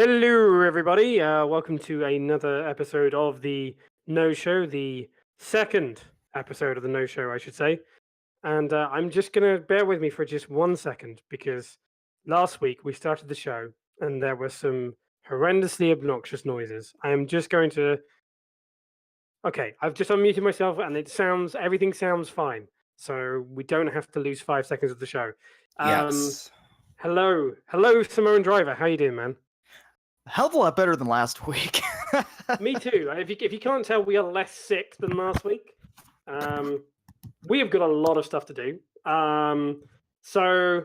Hello, everybody. Welcome to another episode of the No Show, the second episode of the No Show, I should say. And I'm just going to bear with me for just 1 second because last week we started the show and there were some horrendously obnoxious noises. I am just going to. Okay, I've just unmuted myself and everything sounds fine. So we don't have to lose 5 seconds of the show. Yes. Hello, Samoan Driver. How you doing, man? A hell of a lot better than last week. Me too. If you can't tell, we are less sick than last week. We have got a lot of stuff to do. So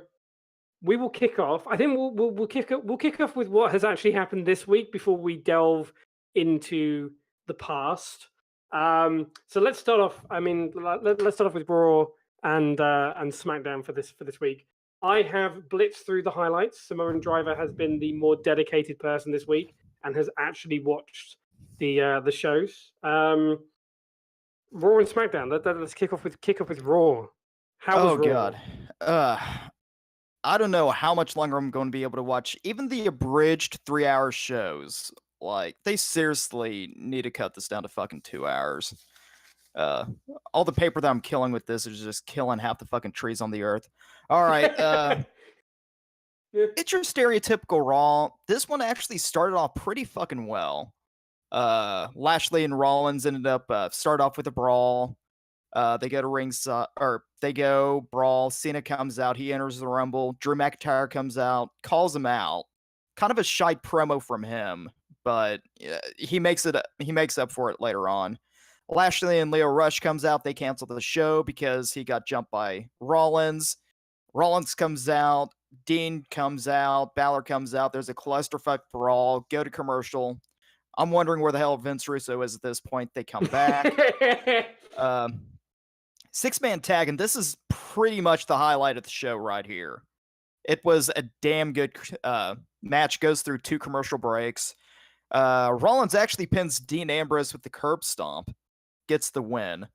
we will kick off. I think we'll kick off with what has actually happened this week before we delve into the past. So let's start off. I mean, let's start off with Raw and SmackDown for this week. I have blitzed through the highlights. Samoan Driver has been the more dedicated person this week and has actually watched the shows. Raw and SmackDown. Let's kick off with Raw. How was Raw? God. I don't know how much longer I'm going to be able to watch even the abridged 3-hour shows. Like, they seriously need to cut this down to fucking 2 hours. All the paper that I'm killing with this is just killing half the fucking trees on the earth. All right. It's your stereotypical Raw. This one actually started off pretty fucking well. Lashley and Rollins ended up start off with a brawl. They go to ringside, or they go brawl. Cena comes out. He enters the Rumble. Drew McIntyre comes out, calls him out. Kind of a shite promo from him, but he makes up for it later on. Lashley and Lio Rush comes out. They cancel the show because he got jumped by Rollins. Rollins comes out. Dean comes out. Balor comes out. There's a clusterfuck brawl. Go to commercial. I'm wondering where the hell Vince Russo is at this point. They come back. 6-man tag, and this is pretty much the highlight of the show right here. It was a damn good match. Goes through 2 commercial breaks. Rollins actually pins Dean Ambrose with the curb stomp. Gets the win.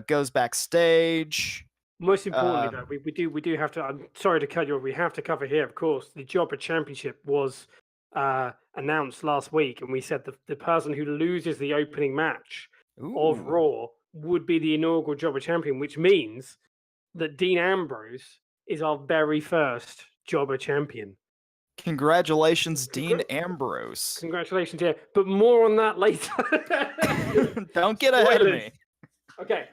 Goes backstage. Most importantly, though, we do have to. I'm sorry to cut you off. We have to cover here, of course. The Jobber Championship was announced last week, and we said the person who loses the opening match of Raw would be the inaugural Jobber Champion, which means that Dean Ambrose is our very first Jobber Champion. Congratulations, Dean Ambrose. Congratulations, yeah. But more on that later. Don't get ahead of me. Okay.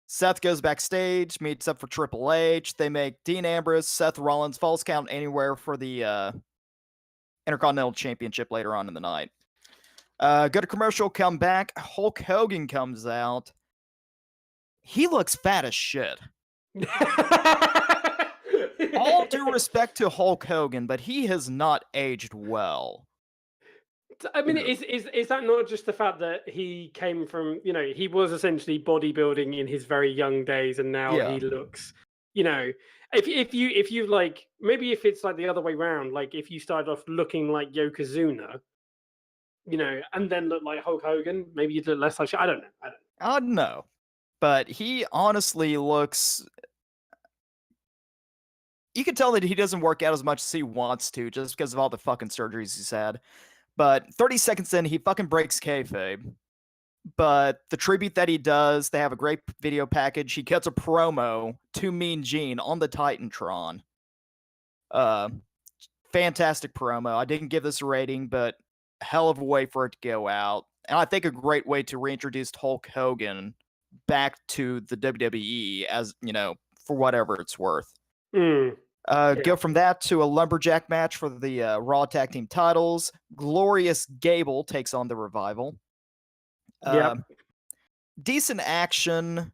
Seth goes backstage, meets up for Triple H. They make Dean Ambrose, Seth Rollins, Falls Count Anywhere for the Intercontinental Championship later on in the night. Go to commercial, come back. Hulk Hogan comes out. He looks fat as shit. All due respect to Hulk Hogan, but he has not aged well. I mean, is that not just the fact that he came from, he was essentially bodybuilding in his very young days, and now he looks, if you like, maybe if it's like the other way around, like if you started off looking like Yokozuna, and then look like Hulk Hogan, maybe you'd look less like shit. I don't know. I don't know. But he honestly looks... You can tell that he doesn't work out as much as he wants to, just because of all the fucking surgeries he's had. But 30 seconds in, he fucking breaks kayfabe. But the tribute that he does, they have a great video package. He cuts a promo to Mean Gene on the Titantron. Fantastic promo. I didn't give this a rating, but hell of a way for it to go out. And I think a great way to reintroduce Hulk Hogan back to the WWE as, for whatever it's worth. Go from that to a lumberjack match for the Raw Tag Team titles. Glorious Gable takes on the Revival. Decent action.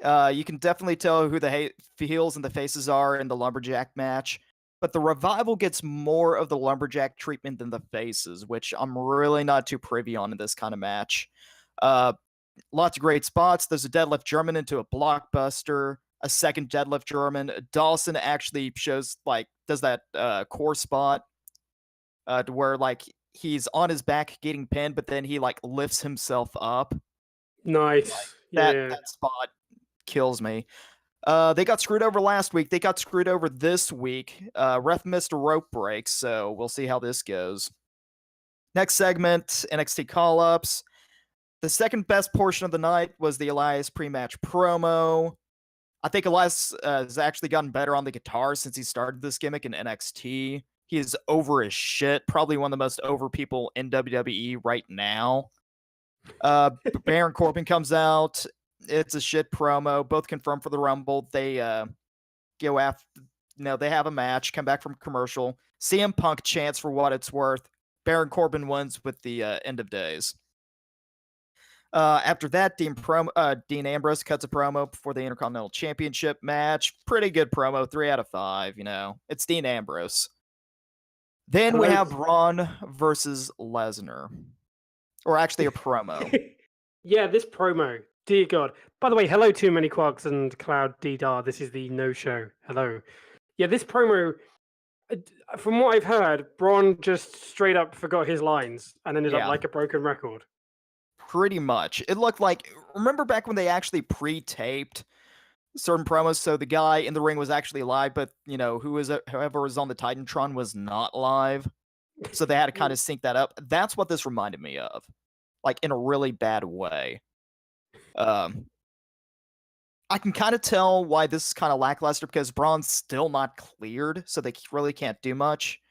You can definitely tell who the heels and the faces are in the lumberjack match. But the Revival gets more of the lumberjack treatment than the faces, which I'm really not too privy on in this kind of match. Lots of great spots. There's a deadlift German into a blockbuster. A second deadlift German. Dawson actually does that core spot to where he's on his back getting pinned, but then he lifts himself up. Nice. That spot kills me. They got screwed over last week. They got screwed over this week. Ref missed a rope break, so we'll see how this goes. Next segment, NXT call-ups. The second best portion of the night was the Elias pre-match promo. I think Elias has actually gotten better on the guitar since he started this gimmick in NXT. He is over as shit. Probably one of the most over people in WWE right now. Baron Corbin comes out. It's a shit promo. Both confirmed for the Rumble. They go after, they have a match, come back from commercial. CM Punk chants for what it's worth. Baron Corbin wins with the end of days. After that, Dean Ambrose cuts a promo before the Intercontinental Championship match. Pretty good promo, 3 out of 5, It's Dean Ambrose. Then we have Braun versus Lesnar. Or actually a promo. Yeah, this promo. Dear God. By the way, hello Too Many Quarks and Cloud D-Dar. This is the no-show. Hello. Yeah, this promo, from what I've heard, Braun just straight up forgot his lines and ended up like a broken record. Pretty much. It looked like, remember back when they actually pre-taped certain promos, so the guy in the ring was actually live, but whoever was on the Titantron was not live, so they had to kind of sync that up. That's what this reminded me of, like in a really bad way. I can kind of tell why this is kind of lackluster because Braun's still not cleared, so they really can't do much.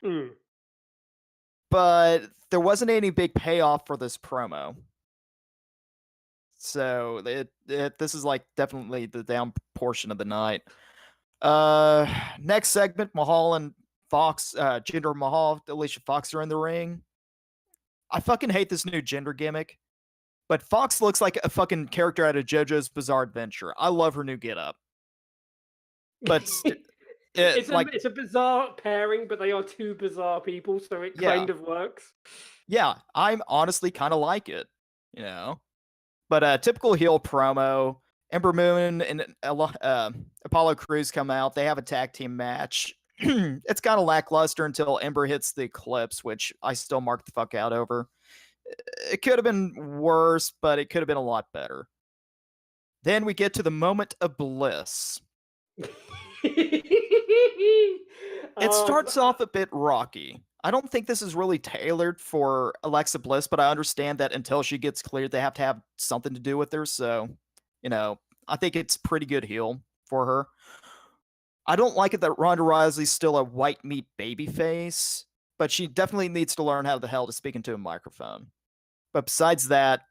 But there wasn't any big payoff for this promo. So this is like definitely the down portion of the night. Next segment, Mahal and Fox, Jinder Mahal, Alicia Fox are in the ring. I fucking hate this new gender gimmick, but Fox looks like a fucking character out of JoJo's Bizarre Adventure. I love her new getup, but it's a bizarre pairing, but they are two bizarre people, so it kind of works. Yeah, I'm honestly kind of like it, But typical heel promo. Ember Moon and Apollo Crews come out. They have a tag team match. It's kind of lackluster until Ember hits the Eclipse, which I still mark the fuck out over. It could have been worse, but it could have been a lot better. Then we get to the moment of bliss. It starts off a bit rocky. I don't think this is really tailored for Alexa Bliss, but I understand that until she gets cleared, they have to have something to do with her. So, I think it's pretty good heel for her. I don't like it that Ronda Rousey's still a white meat babyface, but she definitely needs to learn how the hell to speak into a microphone. But besides that,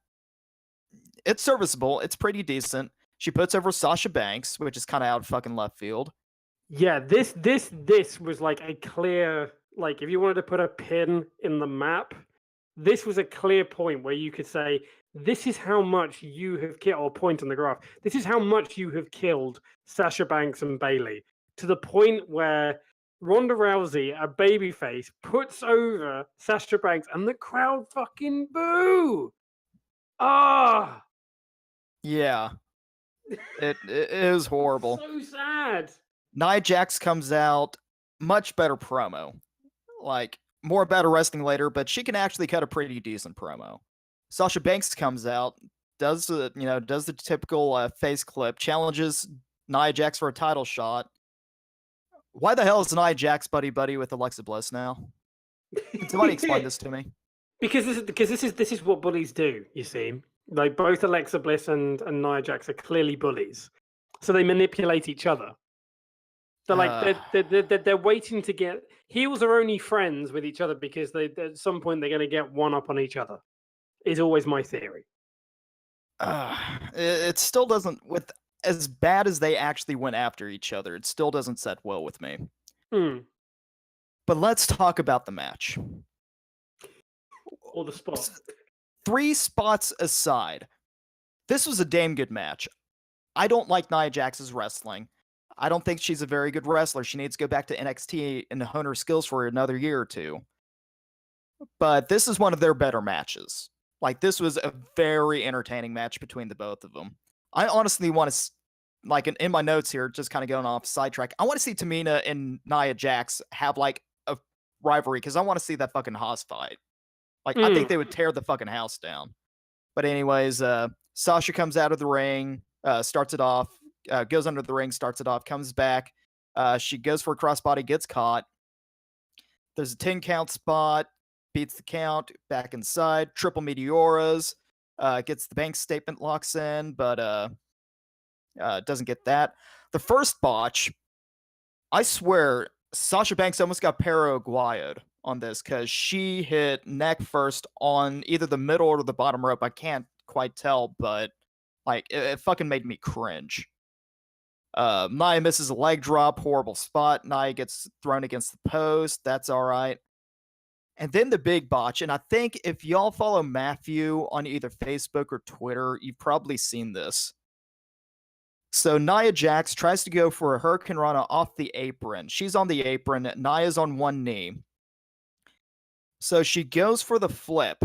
it's serviceable. It's pretty decent. She puts over Sasha Banks, which is kind of out of fucking left field. Yeah, this was like a clear, like if you wanted to put a pin in the map, this was a clear point where you could say, this is how much you have killed, or point on the graph, this is how much you have killed Sasha Banks and Bayley, to the point where Ronda Rousey, a babyface, puts over Sasha Banks and the crowd fucking boo. Yeah. It is horrible. So sad. Nia Jax comes out, much better promo. Like, more about her wrestling later, but she can actually cut a pretty decent promo. Sasha Banks comes out, does the typical face clip, challenges Nia Jax for a title shot. Why the hell is Nia Jax buddy with Alexa Bliss now? Can somebody explain this to me? Because this is what bullies do, you see. Like both Alexa Bliss and Nia Jax are clearly bullies. So they manipulate each other. They're like they're waiting to get heels are only friends with each other because they at some point they're going to get one up on each other. Is always my theory. It still doesn't, with as bad as they actually went after each other, it still doesn't set well with me. But let's talk about the match. Or the spots. 3 spots aside, this was a damn good match. I don't like Nia Jax's wrestling. I don't think she's a very good wrestler. She needs to go back to NXT and hone her skills for another year or two. But this is one of their better matches. Like, this was a very entertaining match between the both of them. I honestly want to, like, in my notes here, just kind of going off sidetrack, I want to see Tamina and Nia Jax have, like, a rivalry, because I want to see that fucking Haas fight. Like, I think they would tear the fucking house down. But anyways, Sasha comes out of the ring, starts it off, goes under the ring, starts it off, comes back. She goes for a crossbody, gets caught. There's a 10 count spot, beats the count, back inside, triple meteoras, gets the bank statement, locks in, but doesn't get that. The first botch, I swear, Sasha Banks almost got paraguayed on this because she hit neck first on either the middle or the bottom rope. I can't quite tell, but like it fucking made me cringe. Nia misses a leg drop, horrible spot. Nia gets thrown against the post. That's all right. And then the big botch, and I think if y'all follow Matthew on either Facebook or Twitter, you've probably seen this. So Nia Jax tries to go for a Hurricane Rana off the apron. She's on the apron. Nia's on one knee. So she goes for the flip,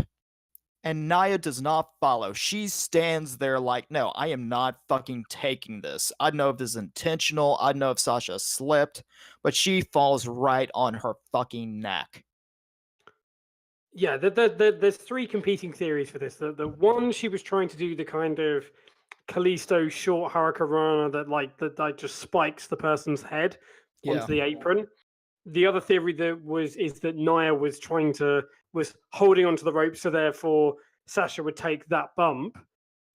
and Nia does not follow. She stands there like, no, I am not fucking taking this. I don't know if this is intentional. I don't know if Sasha slipped, but she falls right on her fucking neck. Yeah, there's three competing theories for this. The one, she was trying to do the kind of Kalisto short Hurricanrana that just spikes the person's head onto the apron. The other theory is that Nia was holding onto the rope, so therefore Sasha would take that bump.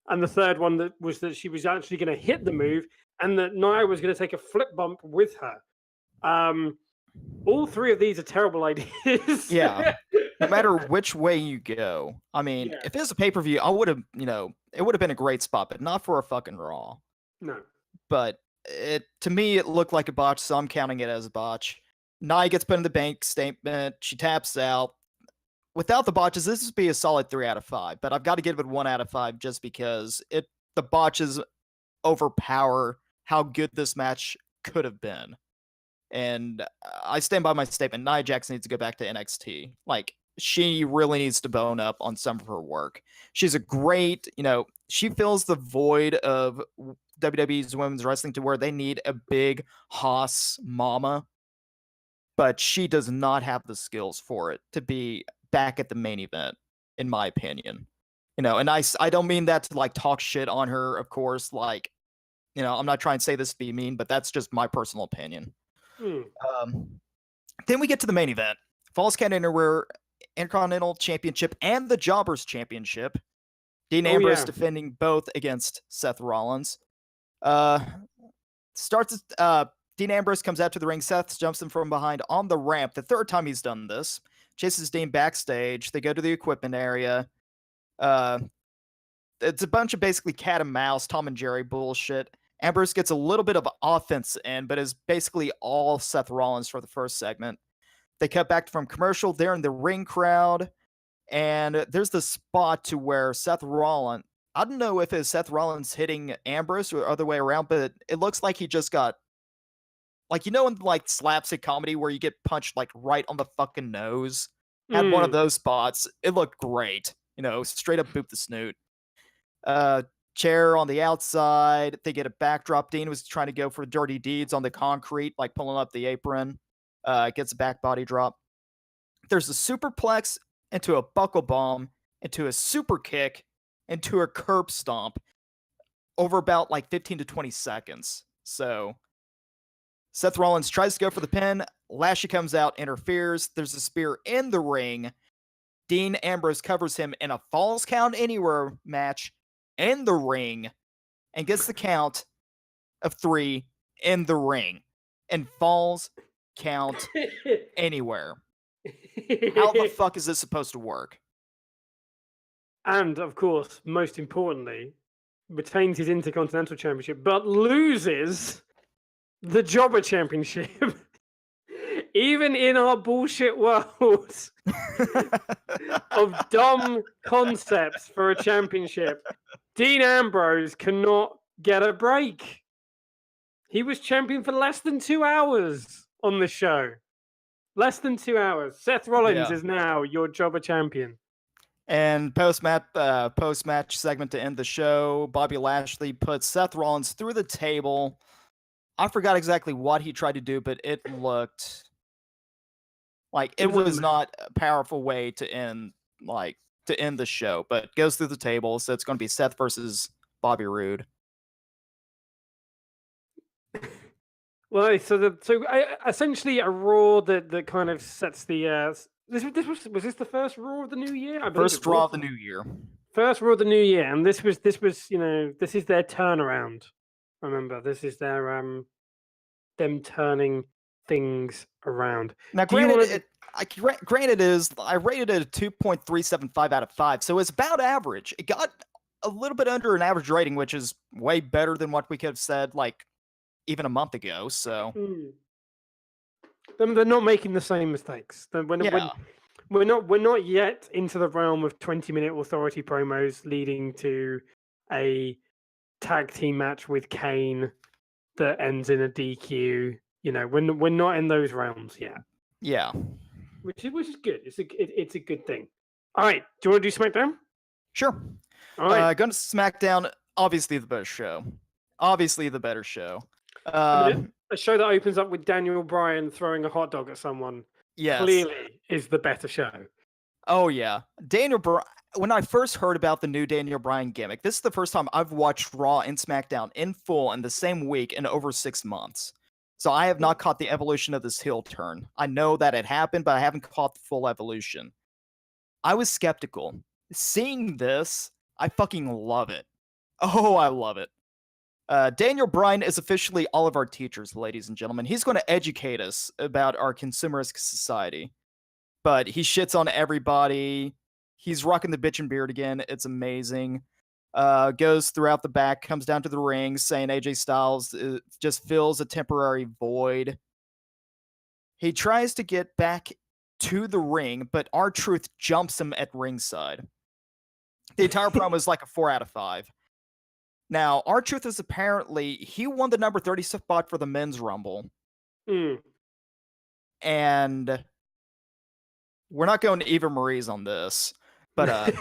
And the third one was that she was actually going to hit the move, and that Nia was going to take a flip bump with her. All three of these are terrible ideas. Yeah. No matter which way you go. I mean, if it was a pay-per-view, I would have, it would have been a great spot, but not for a fucking Raw. No. But to me, it looked like a botch, so I'm counting it as a botch. Nia gets put in the bank statement. She taps out. Without the botches, this would be a solid 3 out of 5, but I've got to give it 1 out of 5 just because the botches overpower how good this match could have been. And I stand by my statement. Nia Jax needs to go back to NXT. Like, she really needs to bone up on some of her work. She's a great, she fills the void of WWE's women's wrestling to where they need a big Haas mama, but she does not have the skills for it to be back at the main event, in my opinion. And I don't mean that to like talk shit on her, of course. Like, I'm not trying to say this to be mean, but that's just my personal opinion. Then we get to the main event. Falls Count Anywhere Intercontinental Championship and the Jobbers Championship. Dean Ambrose defending both against Seth Rollins. Dean Ambrose comes out to the ring. Seth jumps him from behind on the ramp. The third time he's done this. Chases Dean backstage. They go to the equipment area. It's a bunch of basically cat and mouse, Tom and Jerry bullshit. Ambrose gets a little bit of offense in, but is basically all Seth Rollins for the first segment. They cut back from commercial. They're in the ring crowd. And there's the spot to where Seth Rollins, I don't know if it's Seth Rollins hitting Ambrose or other way around, but it looks like he just got, like, in like slapstick comedy where you get punched like right on the fucking nose. Had one of those spots. It looked great. Straight up boop the snoot. Chair on the outside. They get a backdrop. Dean was trying to go for dirty deeds on the concrete, like pulling up the apron. Gets a back body drop. There's a superplex into a buckle bomb, into a super kick, into a curb stomp over about like 15 to 20 seconds. So Seth Rollins tries to go for the pin. Lashley comes out, interferes. There's a spear in the ring. Dean Ambrose covers him in a Falls Count Anywhere match in the ring and gets the count of 3 in the ring and Falls Count Anywhere. How the fuck is this supposed to work? And of course, most importantly, retains his Intercontinental Championship, but loses the Jobber Championship. Even in our bullshit world of dumb concepts for a championship, Dean Ambrose cannot get a break. He was champion for less than 2 hours on the show. Less than 2 hours. Seth Rollins is now your Jobber champion. And post-match segment to end the show, Bobby Lashley puts Seth Rollins through the table. I forgot exactly what he tried to do, but it looked like it was not a powerful way to end the show, but goes through the table. So it's going to be Seth versus Bobby Roode. Well, essentially a Raw that kind of sets the. Was this the first Raw of the new year? I believe First it Raw was. of the new year. First Raw of the new year, and this was this is their turnaround. Remember, this is their them turning things around. Now, Do you granted, want granted is I rated it a 2.375 out of 5, so it's about average. It got a little bit under an average rating, which is way better than what we could have said like even a month ago. So they're not making the same mistakes. yeah, We're not yet into the realm of 20-minute authority promos leading to a tag team match with Kane that ends in a DQ. You know, we're not in those realms yet. yeah, Which is good. It's a good thing. All right, do you want to do SmackDown? sure. All right, Going to SmackDown, obviously the better show. Obviously the better show. I mean, a show that opens up with Daniel Bryan throwing a hot dog at someone Yes. clearly is the better show. Oh yeah, Daniel Bryan. When I first heard about the new Daniel Bryan gimmick, this is the first time I've watched Raw and SmackDown in full in the same week in over 6 months. So I have not caught the evolution of this heel turn. I know that it happened, but I haven't caught the full evolution. I was skeptical. Seeing this, I fucking love it. Oh, I love it. Daniel Bryan is officially all of our teachers, ladies and gentlemen. He's going to educate us about our consumerist society. But he shits on everybody. He's rocking the bitch and beard again. It's amazing. Goes throughout the back, comes down to the ring, saying AJ Styles just fills a temporary void. He tries to get back to the ring, but R-Truth jumps him at ringside. The entire promo is like a 4 out of 5. Now, R-Truth is apparently, he won the number 30 spot for the men's rumble. And we're not going to Eva Marie's on this, but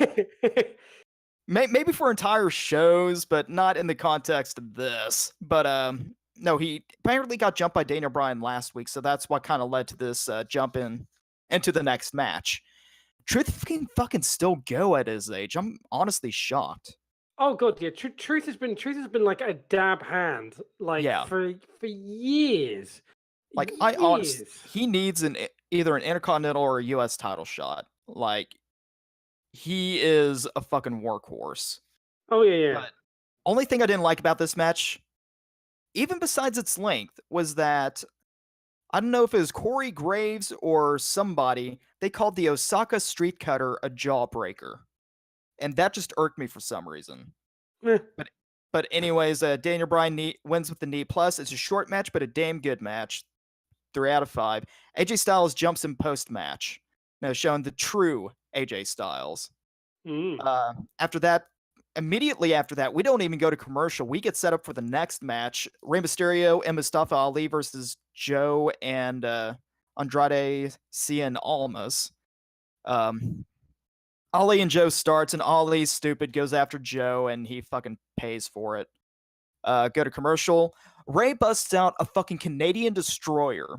maybe for entire shows, but not in the context of this. But no, he apparently got jumped by Daniel Bryan last week, so that's what kind of led to this jump into the next match. Truth can fucking still go at his age. I'm honestly shocked. Oh god, yeah. Truth has been like a dab hand, like for years. Like I honestly, he needs either an Intercontinental or a US title shot. Like he is a fucking workhorse. Oh yeah. But only thing I didn't like about this match, even besides its length, was that I don't know if it was Corey Graves or somebody, they called the Osaka Street Cutter a jawbreaker. And that just irked me for some reason. But anyways, Daniel Bryan wins with the knee plus. It's a short match, but a damn good match. 3 out of 5. AJ Styles jumps in post-match. Now showing the true AJ Styles. After that, immediately after that, we don't even go to commercial. We get set up for the next match. Rey Mysterio and Mustafa Ali versus Joe and Andrade Cien Almas. Ali and Joe starts, and Ali's stupid, goes after Joe, and he fucking pays for it. Go to commercial. Ray busts out a fucking Canadian destroyer.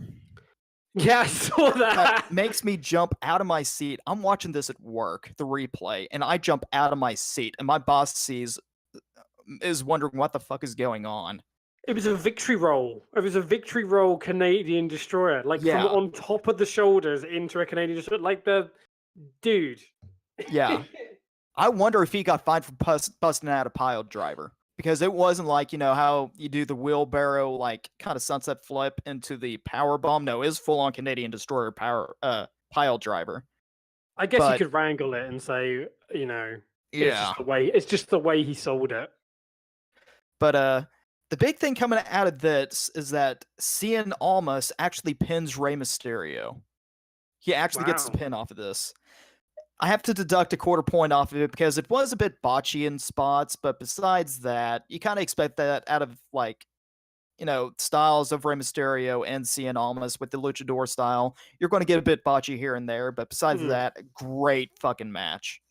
Yeah, I saw that. That makes me jump out of my seat. I'm watching this at work, the replay, and I jump out of my seat, and my boss is wondering what the fuck is going on. It was a victory roll. It was a victory roll Canadian destroyer, like from on top of the shoulders into a Canadian destroyer, like the dude. Yeah. I wonder if he got fined for busting out a pile driver. Because it wasn't like, you know, how you do the wheelbarrow, like, kind of sunset flip into the power bomb. No, it was full-on Canadian destroyer pile driver. I guess you could wrangle it and say, you know, it's just the way he sold it. But the big thing coming out of this is that Cien Almas actually pins Rey Mysterio. He actually gets the pin off of this. I have to deduct a quarter point off of it because it was a bit botchy in spots, but besides that, you kind of expect that out of, like, you know, styles of Rey Mysterio and Cien Almas with the luchador style. You're going to get a bit botchy here and there, but besides that, great fucking match.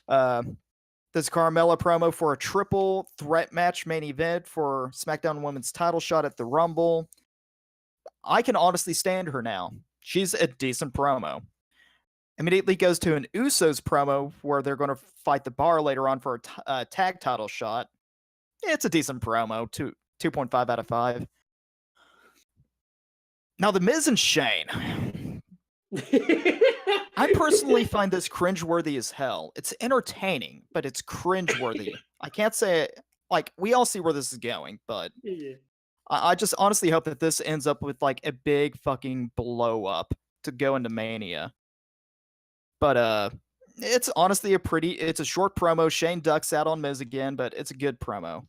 This Carmella promo for a triple threat match main event for SmackDown Women's title shot at the Rumble. I can honestly stand her now. She's a decent promo. Immediately goes to an Usos promo where they're going to fight the Bar later on for a tag title shot. It's a decent promo, 2.5 out of 5. Now, The Miz and Shane. I personally find this cringeworthy as hell. It's entertaining, but it's cringeworthy. I can't say like we all see where this is going, but Yeah. I just honestly hope that this ends up with like a big fucking blow up to go into Mania. But it's honestly it's a short promo. Shane ducks out on Miz again, but it's a good promo.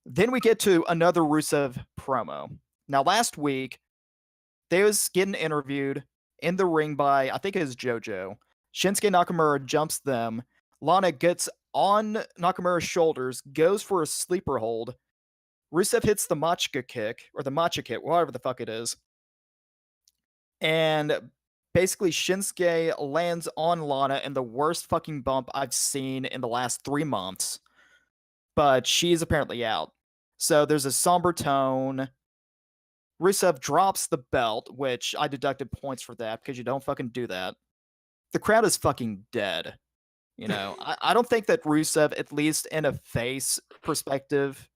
Then we get to another Rusev promo. Now, last week, they was getting interviewed in the ring by, I think it is JoJo. Shinsuke Nakamura jumps them. Lana gets on Nakamura's shoulders, goes for a sleeper hold. Rusev hits the Machka kick, or the Macha kick, whatever the fuck it is. And basically, Shinsuke lands on Lana in the worst fucking bump I've seen in the last 3 months. But she's apparently out. So there's a somber tone. Rusev drops the belt, which I deducted points for that because you don't fucking do that. The crowd is fucking dead. You know, I don't think that Rusev, at least in a face perspective,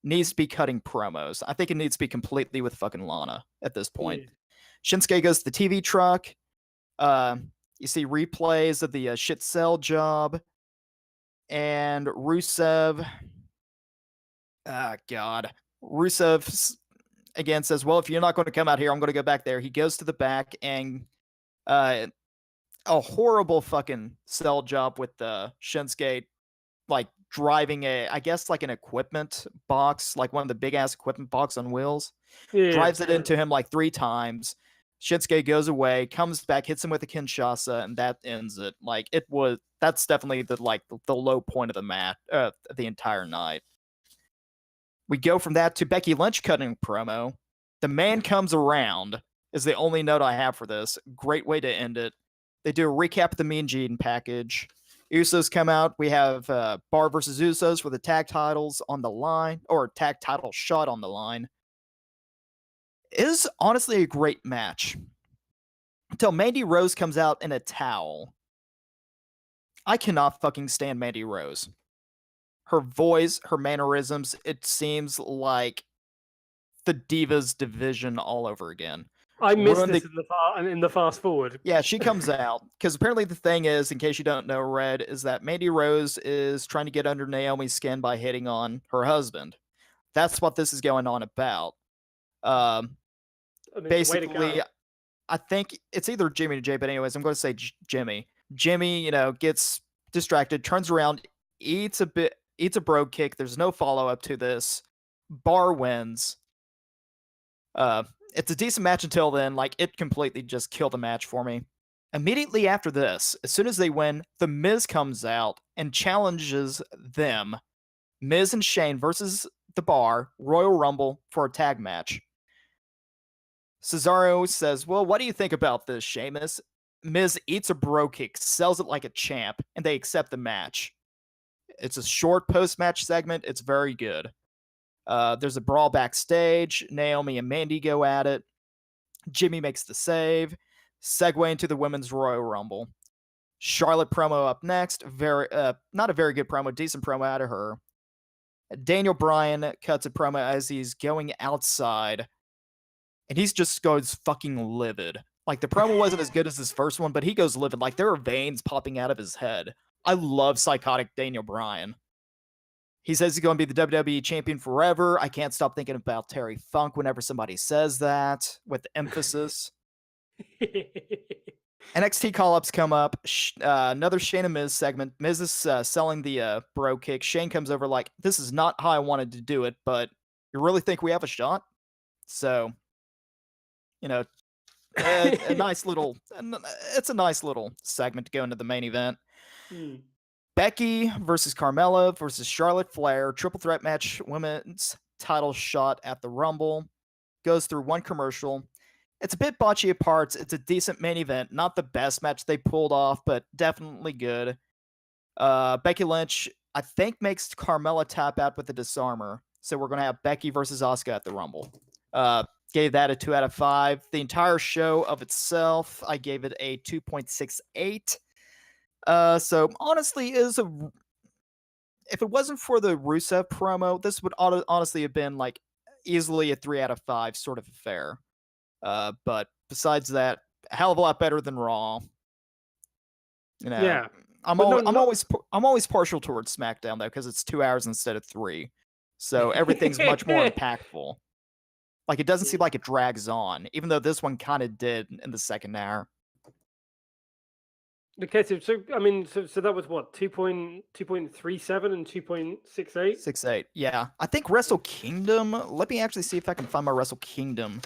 needs to be cutting promos. I think it needs to be completely with fucking Lana at this point. Yeah. Shinsuke goes to the TV truck. You see replays of the shit cell job. And Rusev... God. Rusev again says, well, if you're not going to come out here, I'm going to go back there. He goes to the back and a horrible fucking cell job with Shinsuke, like driving I guess like an equipment box, like one of the big ass equipment box on wheels. Yeah. Drives it into him like 3 times. Shinsuke goes away, comes back, hits him with a Kinshasa, and that ends it. Like that's definitely the low point of the match, the entire night. We go from that to Becky Lynch cutting promo. The man comes around is the only note I have for this. Great way to end it. They do a recap of the Mean Gene package. Usos come out. We have Bar versus Usos for the tag titles on the line, or tag title shot on the line. It is honestly a great match. Until Mandy Rose comes out in a towel. I cannot fucking stand Mandy Rose. Her voice, her mannerisms, it seems like the Divas division all over again. I missed this in the fast forward. Yeah, she comes out because apparently the thing is, in case you don't know, Red, is that Mandy Rose is trying to get under Naomi's skin by hitting on her husband. That's what this is going on about. Basically, I think it's either Jimmy or Jay, but anyways, I'm going to say Jimmy. Jimmy, gets distracted, turns around, eats a bro kick. There's no follow-up to this. Bar wins. It's a decent match until then. Like, it completely just killed the match for me. Immediately after this, as soon as they win, The Miz comes out and challenges them. Miz and Shane versus The Bar, Royal Rumble for a tag match. Cesaro says, well, what do you think about this, Sheamus? Miz eats a bro kick, sells it like a champ, and they accept the match. It's a short post-match segment. It's very good. There's a brawl backstage. Naomi and Mandy go at it. Jimmy makes the save. Segue into the Women's Royal Rumble. Charlotte promo up next. Not a very good promo. Decent promo out of her. Daniel Bryan cuts a promo as he's going outside. And he just goes fucking livid. Like, the promo wasn't as good as his first one, but he goes livid. Like, there are veins popping out of his head. I love psychotic Daniel Bryan. He says he's going to be the WWE champion forever. I can't stop thinking about Terry Funk whenever somebody says that, with emphasis. NXT call-ups come up. Another Shane and Miz segment. Miz is selling the bro kick. Shane comes over like, this is not how I wanted to do it, but you really think we have a shot? So, a nice little segment to go into the main event. Becky versus Carmella versus Charlotte Flair, triple threat match, women's title shot at the Rumble. Goes through one commercial. It's a bit botchy at parts. It's a decent main event. Not the best match they pulled off, but definitely good. Becky Lynch, I think, makes Carmella tap out with a disarmer. So we're going to have Becky versus Asuka at the Rumble. Gave that a 2 out of 5. The entire show of itself, I gave it a 2.68. So honestly, if it wasn't for the Rusev promo, this would honestly have been like easily a 3 out of 5 sort of affair. But besides that, a hell of a lot better than Raw. You know, Yeah. I'm But always partial towards SmackDown though, because it's 2 hours instead of 3, so everything's much more impactful. Like it doesn't seem like it drags on, even though this one kind of did in the second hour. Okay, so I mean, so that was what 2.37 and 2.68. 6-8, yeah. I think Wrestle Kingdom. Let me actually see if I can find my Wrestle Kingdom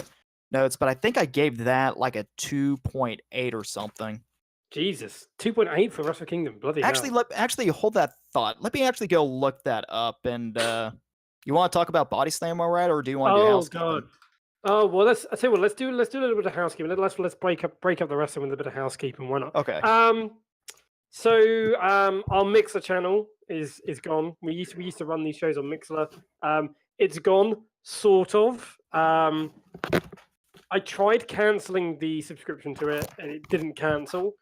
notes, but I think I gave that like a 2.8 or something. Jesus, 2.8 for Wrestle Kingdom. Bloody hell. Actually hold that thought. Let me actually go look that up. And you want to talk about BODYSLAM, all right, or do you want to do housekeeping? God. Oh well, I tell you what. Let's do a little bit of housekeeping. Let's break up the wrestling with a bit of housekeeping. Why not? Okay. So our Mixer channel is gone. We used to run these shows on Mixer. It's gone, sort of. I tried canceling the subscription to it, and it didn't cancel.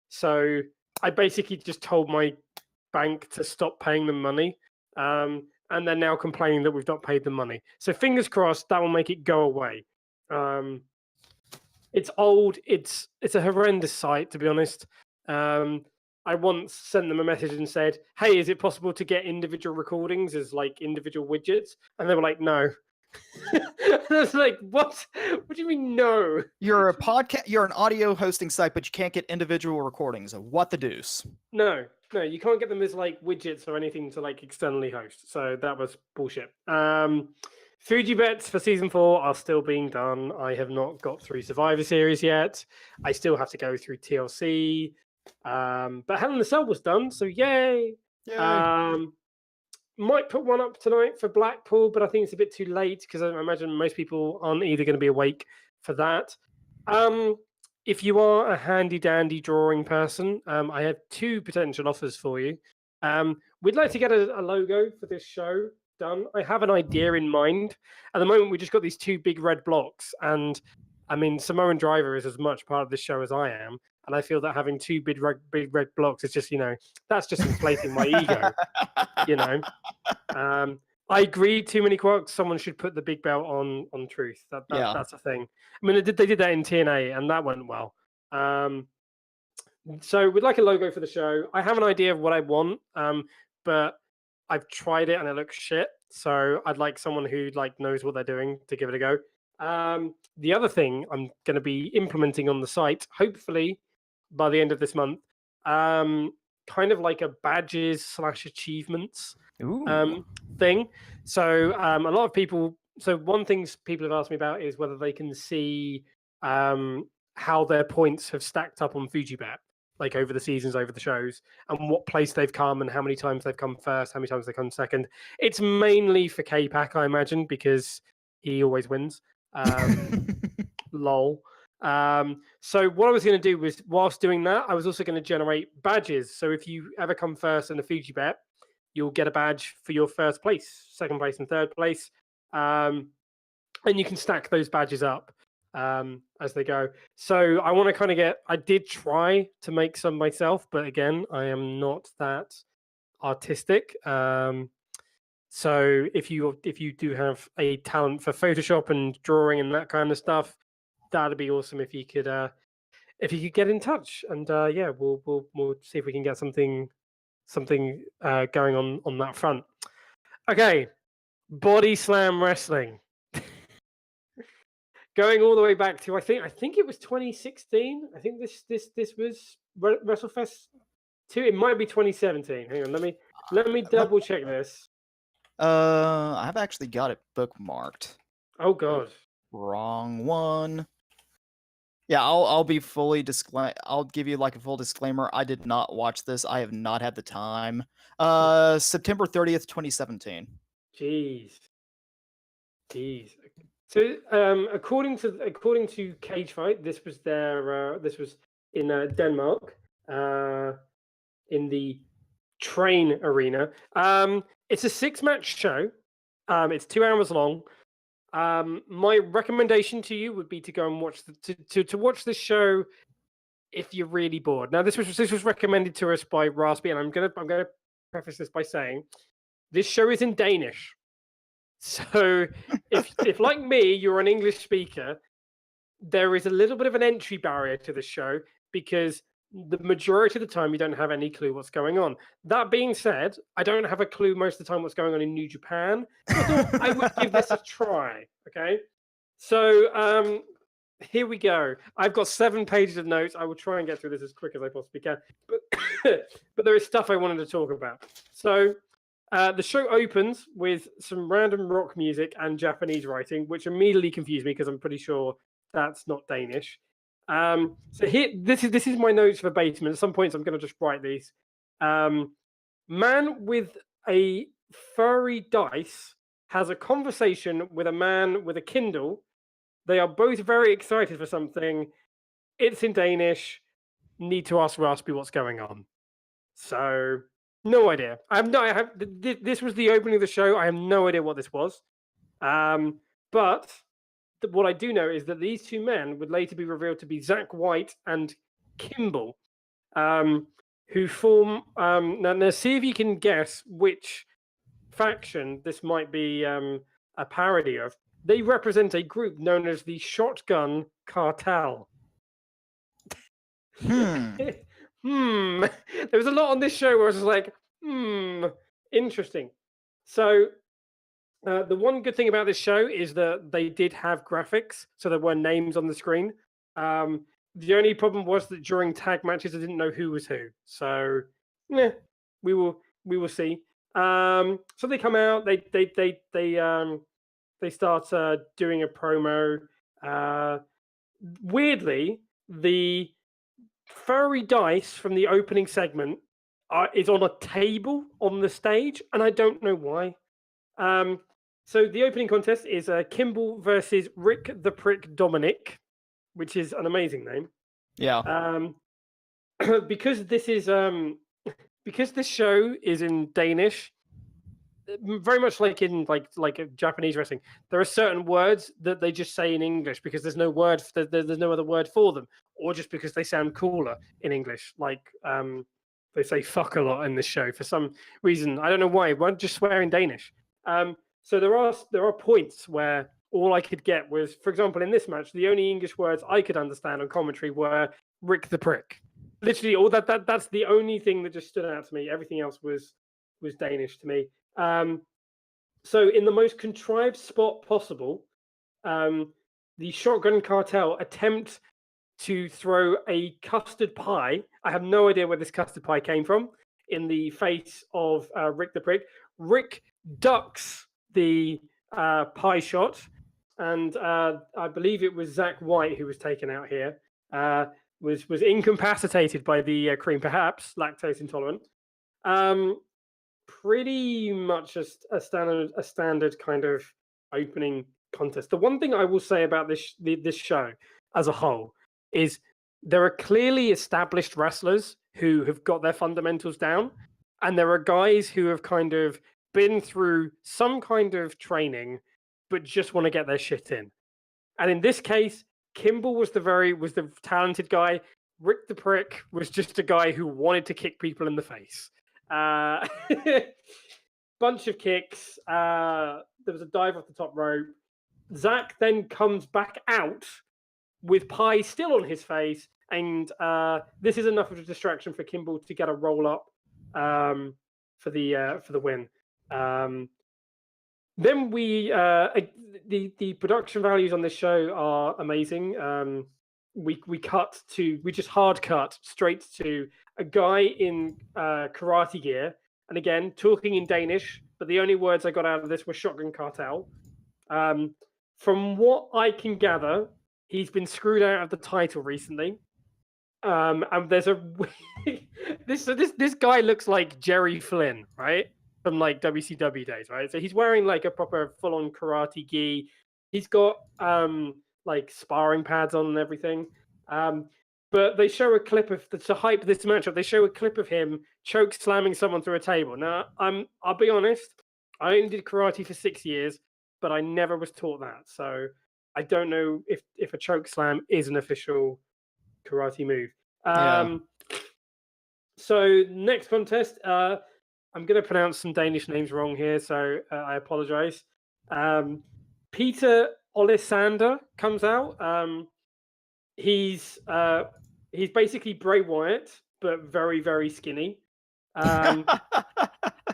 So I basically just told my bank to stop paying them money. And they're now complaining that we've not paid them money. So fingers crossed that will make it go away. It's old. It's a horrendous site, to be honest. I once sent them a message and said, "Hey, is it possible to get individual recordings as like individual widgets?" And they were like, "No." I was like, "What? What do you mean, no?" You're a podcast. You're an audio hosting site, but you can't get individual recordings. What the deuce? No, you can't get them as like widgets or anything to like externally host. So that was bullshit. Fuji bets for season 4 are still being done. I have not got through Survivor Series yet. I still have to go through TLC. But Hell in a Cell was done, so yay. Might put one up tonight for Blackpool, but I think it's a bit too late because I imagine most people aren't either going to be awake for that. If you are a handy dandy drawing person, I have 2 potential offers for you. We'd like to get a logo for this show done. I have an idea in mind. At the moment, we just got these 2 big red blocks, and I mean, Samoan Driver is as much part of this show as I am, and I feel that having 2 big red blocks is just, that's just inflating my ego. I agree. Too many quirks. Someone should put the big belt on Truth. That's a thing. I mean, they did that in TNA, and that went well. So we'd like a logo for the show. I have an idea of what I want, but I've tried it and it looks shit. So I'd like someone who knows what they're doing to give it a go. The other thing I'm going to be implementing on the site, hopefully by the end of this month, kind of like a badges/achievements thing. So a lot of people. So one thing people have asked me about is whether they can see how their points have stacked up on FujiBet, like over the seasons, over the shows, and what place they've come and how many times they've come first, how many times they come second. It's mainly for K-Pac, I imagine, because he always wins. Lol. So what I was going to do was, whilst doing that, I was also going to generate badges. So if you ever come first in a FujiBet, you'll get a badge for your first place, second place, and third place. And you can stack those badges up as they go. So I want to kind of I did try to make some myself, but again, I am not that artistic. So if you do have a talent for Photoshop and drawing and that kind of stuff, that'd be awesome if you could get in touch. And yeah, we'll see if we can get something going on that front. Okay, BODYSLAM Wrestling. Going all the way back to I think it was 2016. I think this was WrestleFest 2. It might be 2017. Hang on, let me double check this. I've actually got it bookmarked. Oh god, wrong one. Yeah, I'll be fully I'll give you like a full disclaimer. I did not watch this. I have not had the time. September 30th, 2017. Jeez. So, according to Cage Fight, this was in Denmark, in the train arena. It's a 6-match show. It's 2 hours long. My recommendation to you would be to go and watch to watch this show if you're really bored. Now, this was recommended to us by Raspy, and I'm gonna preface this by saying this show is in Danish. So if like me, you're an English speaker, there is a little bit of an entry barrier to the show because the majority of the time you don't have any clue what's going on. That being said, I don't have a clue most of the time what's going on in New Japan. So I thought I would give this a try. Okay, so here we go. I've got 7 pages of notes. I will try and get through this as quick as I possibly can. But but there is stuff I wanted to talk about. So the show opens with some random rock music and Japanese writing, which immediately confused me because I'm pretty sure that's not Danish. So here, this is my notes verbatim. At some points, I'm going to just write these. Man with a furry dice has a conversation with a man with a Kindle. They are both very excited for something. It's in Danish. Need to ask Raspy what's going on. So, no idea. This was the opening of the show. I have no idea what this was. But what I do know is that these 2 men would later be revealed to be Zach White and Kimball, who form. Now, see if you can guess which faction this might be a parody of. They represent a group known as the Shotgun Cartel. There was a lot on this show where I was like, interesting. So the one good thing about this show is that they did have graphics, so there were names on the screen. The only problem was that during tag matches, I didn't know who was who. So, we will see. So they come out. They start doing a promo. Weirdly, the furry dice from the opening segment is on a table on the stage, and I don't know why. So the opening contest is Kimball versus Rick the Prick Dominic, which is an amazing name. Yeah. Because this is because this show is in Danish, very much like in like a Japanese wrestling, there are certain words that they just say in English because there's no word, there's no other word for them, or just because they sound cooler in English. Like they say fuck a lot in this show for some reason. I don't know why. Why just swear in Danish? So there are points where all I could get was, for example, in this match, the only English words I could understand on commentary were Rick the Prick. Literally, all that's the only thing that just stood out to me. Everything else was Danish to me. So in the most contrived spot possible, the Shotgun Cartel attempt to throw a custard pie. I have no idea where this custard pie came from. In the face of Rick the Prick, Rick ducks the pie shot, and I believe it was Zach White who was taken out here. Was incapacitated by the cream, perhaps lactose intolerant. Pretty much a standard kind of opening contest. The one thing I will say about this show as a whole is there are clearly established wrestlers who have got their fundamentals down, and there are guys who have kind of been through some kind of training but just want to get their shit in. And in this case, Kimball was the talented guy. Rick the Prick was just a guy who wanted to kick people in the face. Bunch of kicks. There was a dive off the top rope. Zach then comes back out with pie still on his face, and this is enough of a distraction for Kimball to get a roll up for the win. Then the production values on this show are amazing. We just hard cut straight to a guy in karate gear, and again talking in Danish, but the only words I got out of this were Shotgun Cartel. From what I can gather, he's been screwed out of the title recently. And there's this guy looks like Jerry Flynn, right? From like WCW days, right? So he's wearing like a proper full-on karate gi. He's got like sparring pads on and everything. But they show a clip of to hype this matchup. They show a clip of him choke slamming someone through a table. Now, I'll be honest. I only did karate for 6 years, but I never was taught that. So I don't know if a choke slam is an official karate move. So next contest, I'm going to pronounce some Danish names wrong here, so I apologize. Peter Olisander comes out. he's basically Bray Wyatt, but very, very skinny. Do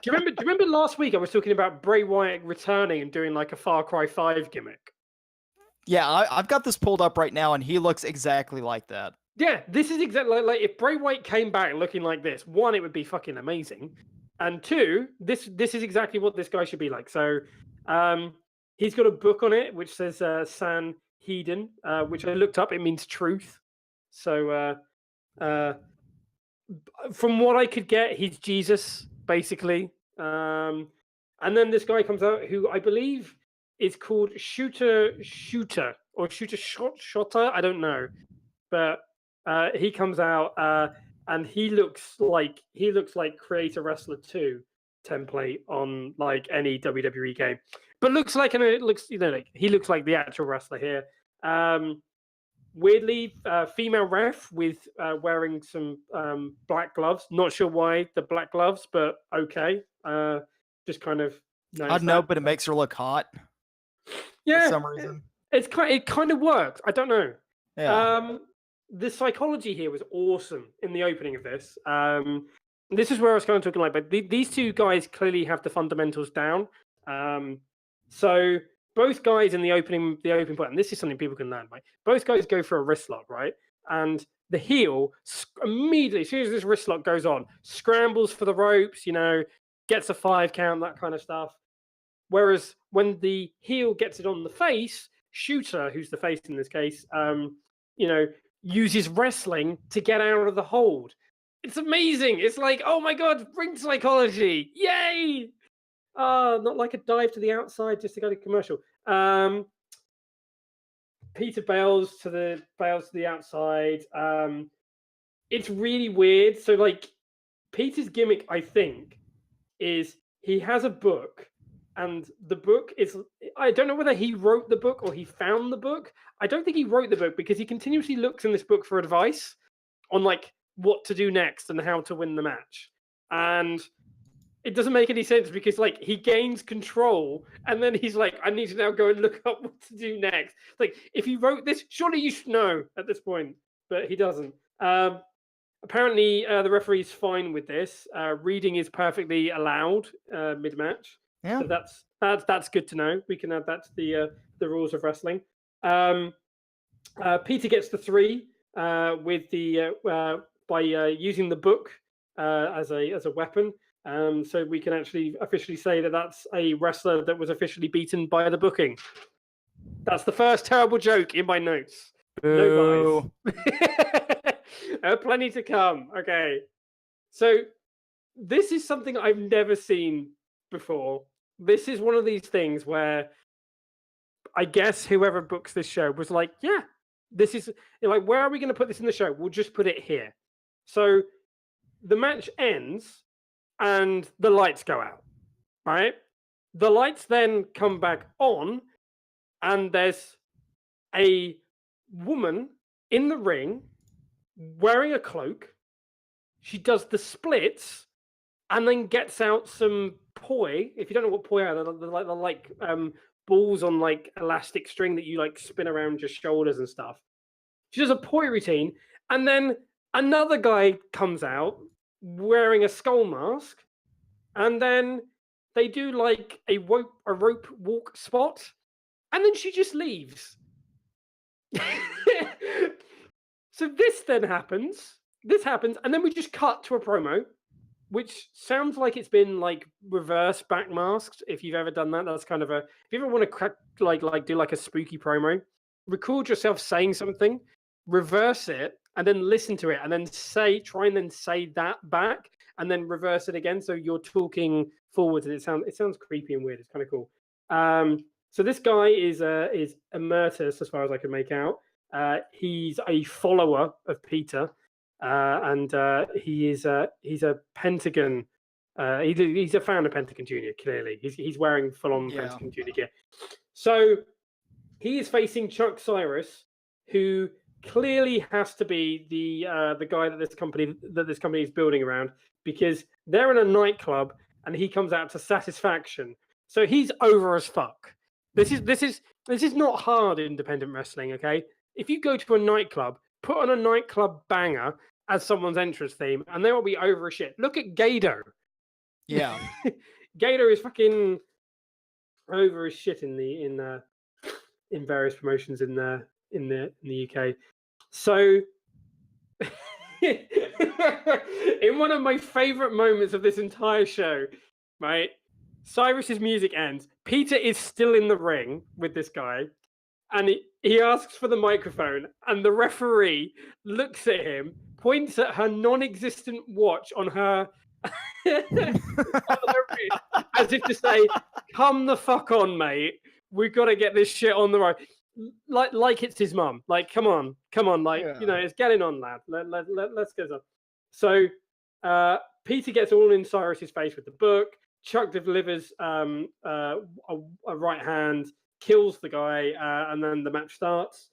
you remember last week I was talking about Bray Wyatt returning and doing like a Far Cry 5 gimmick? Yeah, I've got this pulled up right now, and he looks exactly like that. Yeah, this is exactly like if Bray Wyatt came back looking like this. One, it would be fucking amazing, and two, this is exactly what this guy should be like. So, he's got a book on it which says San Hedon, which I looked up. It means truth. So, from what I could get, he's Jesus basically. And then this guy comes out who I believe is called Shooter or Shotter. I don't know, but he comes out and he looks like Create a Wrestler 2 template on like any WWE game, but looks like he looks like the actual wrestler here. Weirdly, female ref with wearing some black gloves. Not sure why the black gloves, but okay. Just kind of. I don't know, but it makes her look hot. Yeah, for some reason. It kind of works. I don't know. Yeah. The psychology here was awesome in the opening of this. This is where I was kind of talking like, but these two guys clearly have the fundamentals down. So both guys in the opening point, and this is something people can learn, right? Both guys go for a wrist lock, right? And the heel immediately, as soon as this wrist lock goes on, scrambles for the ropes, gets a 5 count, that kind of stuff. Whereas when the heel gets it on the face, Shooter, who's the face in this case, uses wrestling to get out of the hold. It's amazing. It's like, oh my god, ring psychology, yay! Not like a dive to the outside just to go to commercial. Peter bails to the outside. It's really weird. So like Peter's gimmick, I think, is he has a book, and the book is, I don't know whether he wrote the book or he found the book. I don't think he wrote the book because he continuously looks in this book for advice on like what to do next and how to win the match. And it doesn't make any sense because like he gains control and then he's like, I need to now go and look up what to do next. Like if he wrote this, surely you should know at this point, but he doesn't. Apparently the referee's fine with this. Reading is perfectly allowed mid-match. Yeah. So that's good to know. We can add that to the rules of wrestling. Peter gets the 3 with the by using the book as a weapon. So we can actually officially say that that's a wrestler that was officially beaten by the booking. That's the first terrible joke in my notes. Boo. No buys. Plenty to come. Okay. So this is something I've never seen before. This is one of these things where I guess whoever books this show was like, yeah, this is like, where are we going to put this in the show? We'll just put it here. So the match ends and the lights go out, right? The lights then come back on and there's a woman in the ring wearing a cloak. She does the splits and then gets out some poi. If you don't know what poi are, they're like balls on like elastic string that you like spin around your shoulders and stuff. She does a poi routine, and then another guy comes out wearing a skull mask, and then they do like a rope walk spot, and then she just leaves. So this then happens. This happens, and then we just cut to a promo, which sounds like it's been like reverse backmasked. If you've ever done that, that's kind of a. If you ever want to like do like a spooky promo, record yourself saying something, reverse it, and then listen to it, and then try and then say that back, and then reverse it again. So you're talking forwards, and it sounds creepy and weird. It's kind of cool. So this guy is Emeritus, as far as I can make out. He's a follower of Peter. And he's a Pentagon. He's a fan of Pentagon Junior. Clearly, he's wearing full-on Pentagon Junior gear. So he is facing Chuck Cyrus, who clearly has to be the guy that this company is building around, because they're in a nightclub and he comes out to Satisfaction. So he's over as fuck. This is not hard independent wrestling, okay? if you go to a nightclub, put on a nightclub banger as someone's entrance theme, and they will be over a shit. Look at Gato. Yeah. Gato is fucking over his shit in various promotions in the UK. So in one of my favorite moments of this entire show, right? Cyrus's music ends. Peter is still in the ring with this guy, and he asks for the microphone, and the referee looks at him, points at her non-existent watch on her wrist, as if to say, "Come the fuck on, mate. We've got to get this shit on the road." Like it's his mum. Like, come on, like it's getting on, lad. Let's go. So Peter gets all in Cyrus's face with the book. Chuck delivers a right hand, kills the guy, and then the match starts.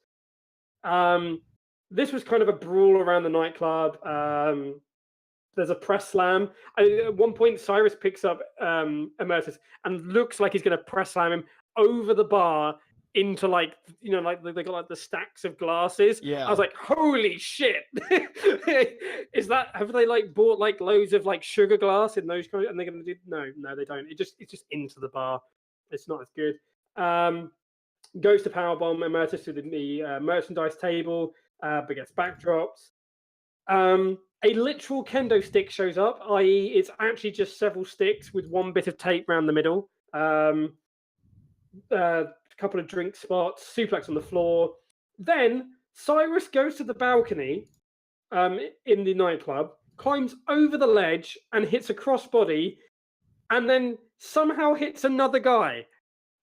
This was kind of a brawl around the nightclub. There's a press slam. At one point, Cyrus picks up Emeritus and looks like he's going to press slam him over the bar into like they got like the stacks of glasses. Yeah. I was like, holy shit. Have they like bought like loads of like sugar glass in those kind of, and they're gonna do no they don't. It's just into the bar. It's not as good. Goes to powerbomb Emeritus to the merchandise table, but gets backdrops. A literal kendo stick shows up, i.e. it's actually just several sticks with one bit of tape around the middle. Couple of drink spots, suplex on the floor. Then Cyrus goes to the balcony in the nightclub, climbs over the ledge and hits a crossbody, and then somehow hits another guy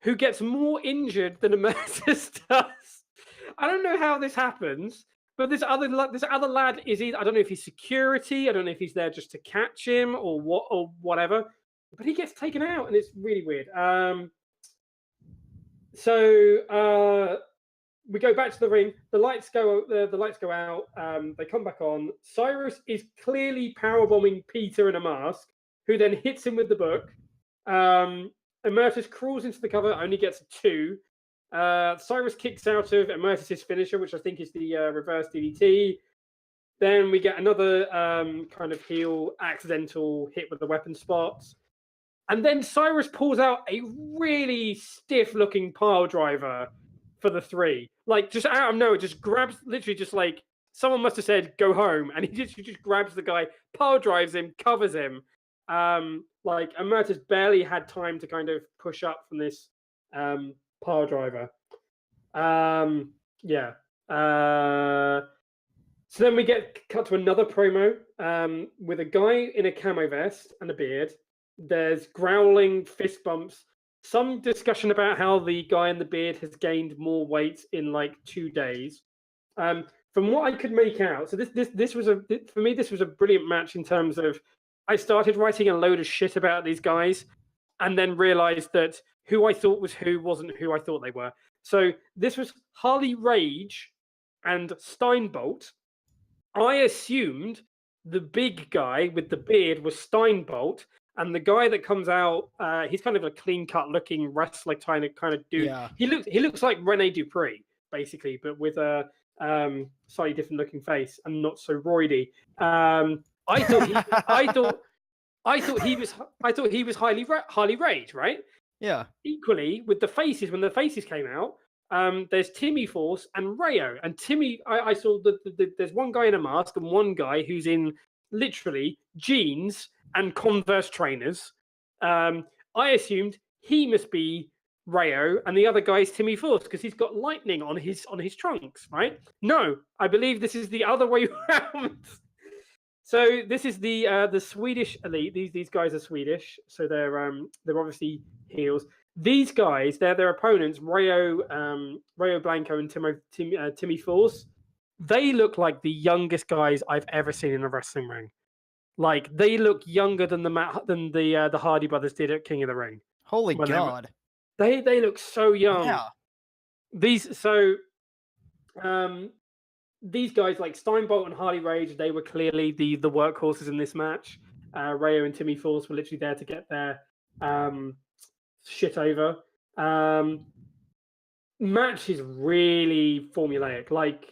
who gets more injured than Emeritus does. I don't know how this happens, but this other lad is I don't know if he's security, I don't know if he's there just to catch him or whatever, but he gets taken out and it's really weird. So we go back to the ring. The lights go out. They come back on. Cyrus is clearly powerbombing Peter in a mask, who then hits him with the book. Emeritus crawls into the cover, only gets a 2. Cyrus kicks out of Emeritus's finisher, which I think is the reverse DDT. Then we get another kind of heel accidental hit with the weapon spots. And then Cyrus pulls out a really stiff-looking pile driver for the 3. Like, just out of nowhere, just grabs, literally just like, someone must have said, go home. And he just grabs the guy, pile drives him, covers him. Like, Emeritus barely had time to kind of push up from this pile driver. Yeah. So then we get cut to another promo with a guy in a camo vest and a beard. There's growling, fist bumps, some discussion about how the guy in the beard has gained more weight in like 2 days. From what I could make out, so this was for me this was a brilliant match in terms of I started writing a load of shit about these guys and then realized that who I thought was who wasn't who I thought they were. So this was Harley Rage and Steinbolt. I assumed the big guy with the beard was Steinbolt. And the guy that comes out, he's kind of a clean-cut looking wrestler kind of dude. Yeah. He looks like Rene Dupree, basically, but with a slightly different looking face and not so roidy. I thought he was Harley Rage, right? Yeah. Equally, with the faces, when the faces came out, there's Timmy Force and Rayo. And Timmy, I saw there's one guy in a mask and one guy who's in literally jeans and Converse trainers. I assumed he must be Rayo, and the other guy is Timmy Force because he's got lightning on his trunks, right? No, I believe this is the other way around. So this is the Swedish elite. These guys are Swedish, so they're obviously heels. These guys, they're their opponents, Rayo Blanco and Timmy Force. They look like the youngest guys I've ever seen in a wrestling ring. Like they look younger than the Hardy Brothers did at King of the Ring. Holy God! They look so young. Yeah. These guys like Steinbolt and Harley Rage, they were clearly the workhorses in this match. Rayo and Timmy Force were literally there to get their shit over. match is really formulaic. Like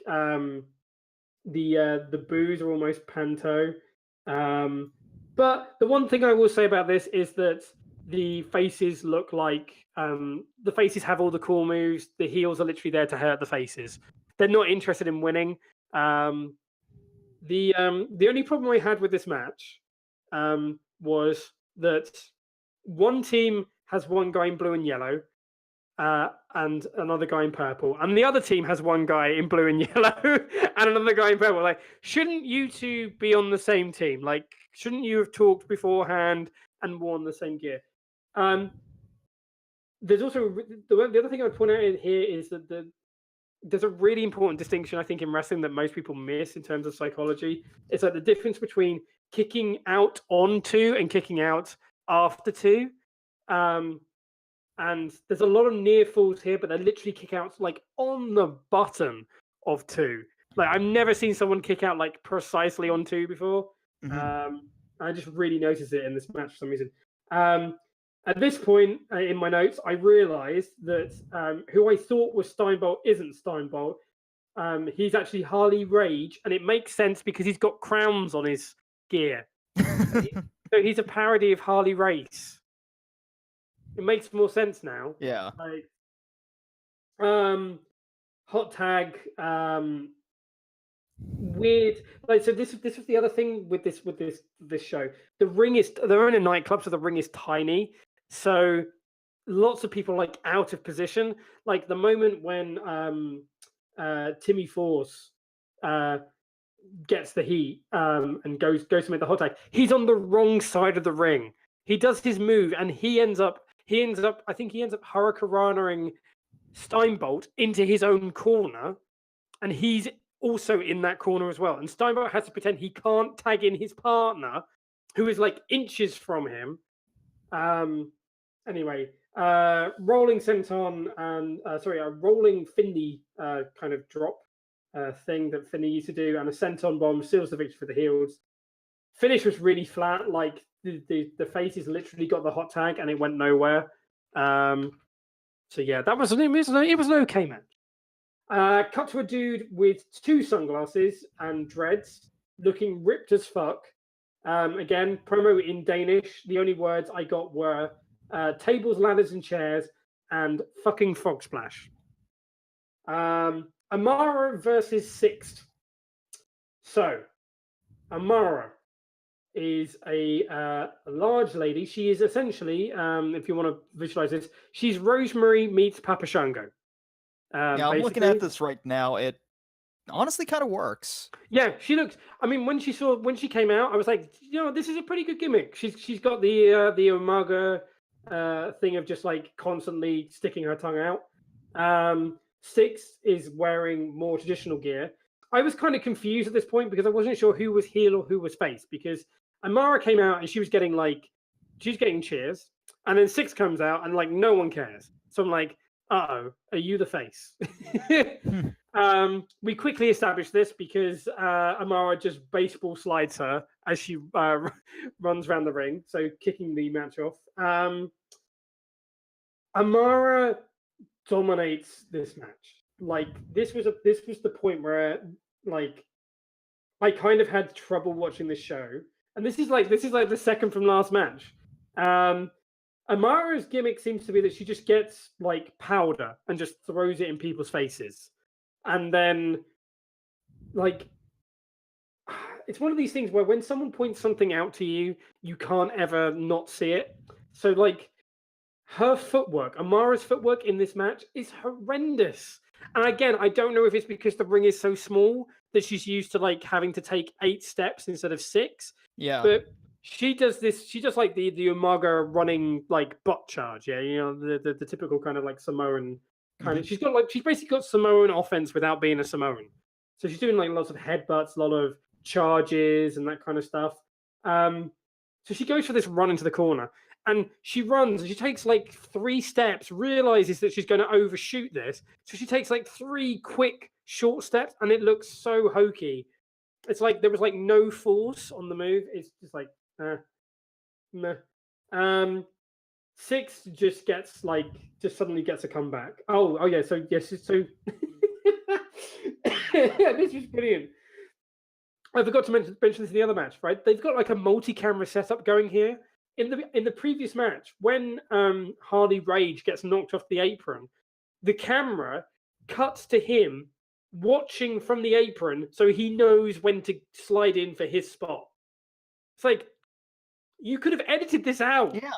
the boos are almost panto. But the one thing I will say about this is that the faces look like the faces have all the cool moves. The heels are literally there to hurt the faces. They're not interested in winning. The only problem I had with this match was that one team has one guy in blue and yellow, and another guy in purple, and the other team has one guy in blue and yellow and another guy in purple. Like, shouldn't you two be on the same team? Like, shouldn't you have talked beforehand and worn the same gear? There's also the other thing I would point out in here is that there's a really important distinction, I think, in wrestling that most people miss in terms of psychology. It's like the difference between kicking out on two and kicking out after two. And there's a lot of near falls here, but they're literally kick outs like on the button of two. Like, I've never seen someone kick out like precisely on two before. I just really noticed it in this match for some reason. At this point in my notes, I realized that who I thought was Steinbolt isn't Steinbolt. He's actually Harley Rage, and it makes sense because he's got crowns on his gear. So he's a parody of Harley Race. It makes more sense now. Yeah. Like, hot tag, weird. Like, so this was the other thing with this show. The ring is, they're in a nightclub, so the ring is tiny. So lots of people like out of position. Like the moment when Timmy Force gets the heat and goes to make the hot tag, he's on the wrong side of the ring. He does his move and he ends up I think he ends up hurricanranaing Steinbolt into his own corner, and he's also in that corner as well. And Steinbolt has to pretend he can't tag in his partner, who is like inches from him. Anyway, rolling senton and a rolling Finley kind of drop thing that Finley used to do, and a senton bomb seals the victory for the heels. Finish was really flat. Like the faces literally got the hot tag and it went nowhere. So yeah, it was an okay match. Cut to a dude with two sunglasses and dreads, looking ripped as fuck. Again, promo in Danish. The only words I got were tables, ladders, and chairs, and fucking frog splash. Amara versus Sixth. So, Amara is a large lady. She is essentially, if you want to visualize this, she's Rosemary meets Papa Shango. Yeah, I'm looking at this right now. It honestly kind of works. Yeah, she looks. I mean, when she came out, I was like, this is a pretty good gimmick. She's got the Umaga thing of just like constantly sticking her tongue out. Six is wearing more traditional gear. I was kind of confused at this point because I wasn't sure who was heel or who was face, because Amara came out and she was getting cheers, and then Six comes out and like no one cares. So I'm like, are you the face? We quickly established this because Amara just baseball slides her as she runs around the ring, so kicking the match off. Amara dominates this match. Like this was the point where like I kind of had trouble watching this show, and this is like the second from last match. Amara's gimmick seems to be that she just gets like powder and just throws it in people's faces. And then, like, it's one of these things where when someone points something out to you, you can't ever not see it. So, like, her footwork, Amara's footwork in this match is horrendous. And again, I don't know if it's because the ring is so small that she's used to, like, having to take 8 steps instead of 6. Yeah. But she does like the Umaga running, like, butt charge. Yeah, the typical kind of, like, Samoan kind of. She's basically got Samoan offense without being a Samoan. So she's doing like lots of headbutts, a lot of charges and that kind of stuff. So she goes for this run into the corner, and she runs and she takes like 3 steps, realizes that she's going to overshoot this. So she takes like 3 quick short steps, and it looks so hokey. It's like there was like no force on the move. It's just like meh. Six just suddenly gets a comeback. Oh yeah. So yes. So this is brilliant. I forgot to mention this in the other match, right? They've got like a multi-camera setup going here. In the previous match, when Harley Rage gets knocked off the apron, the camera cuts to him watching from the apron, so he knows when to slide in for his spot. It's like you could have edited this out. Yeah.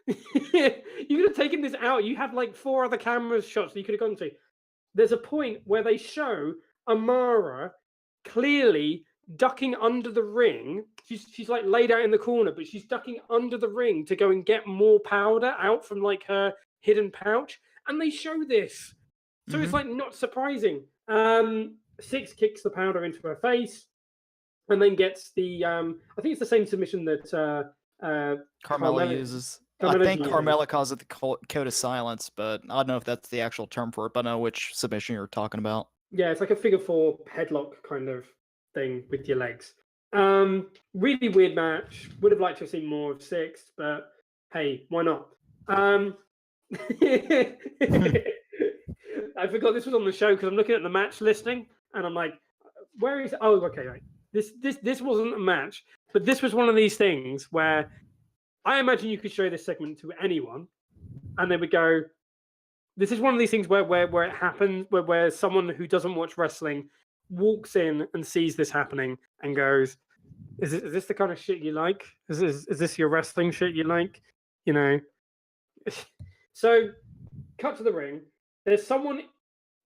You could have taken this out. You have like 4 other camera shots that you could have gone to. There's a point where they show Amara clearly ducking under the ring. She's like laid out in the corner, but she's ducking under the ring to go and get more powder out from like her hidden pouch. And they show this. So it's like not surprising. Six kicks the powder into her face and then gets the I think it's the same submission that Carmella uses. I think Carmella calls it the code of silence, but I don't know if that's the actual term for it, but I know which submission you're talking about. Yeah, it's like a figure 4 headlock kind of thing with your legs. Really weird match. Would have liked to have seen more of Six, but hey, why not? I forgot this was on the show because I'm looking at the match listing and I'm like, where is? Oh, okay, right. This wasn't a match, but this was one of these things where I imagine you could show this segment to anyone, and they would go, "This is one of these things where it happens, where someone who doesn't watch wrestling walks in and sees this happening and goes, is this the kind of shit you like? Is this your wrestling shit you like? You know?" So, cut to the ring. There's someone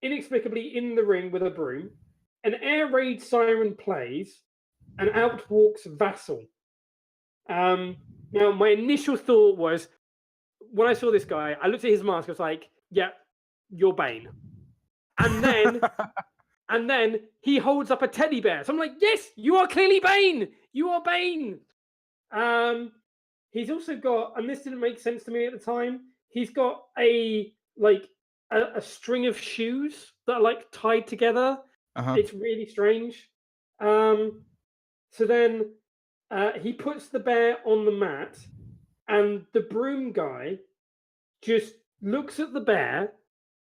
inexplicably in the ring with a broom. An air raid siren plays, and out walks Vassal. Now, my initial thought was, when I saw this guy, I looked at his mask. I was like, "Yeah, you're Bane." And then he holds up a teddy bear. So I'm like, "Yes, you are clearly Bane. You are Bane." He's also got, and this didn't make sense to me at the time. He's got a string of shoes that are like tied together. It's really strange. So then he puts the bear on the mat, and the broom guy just looks at the bear,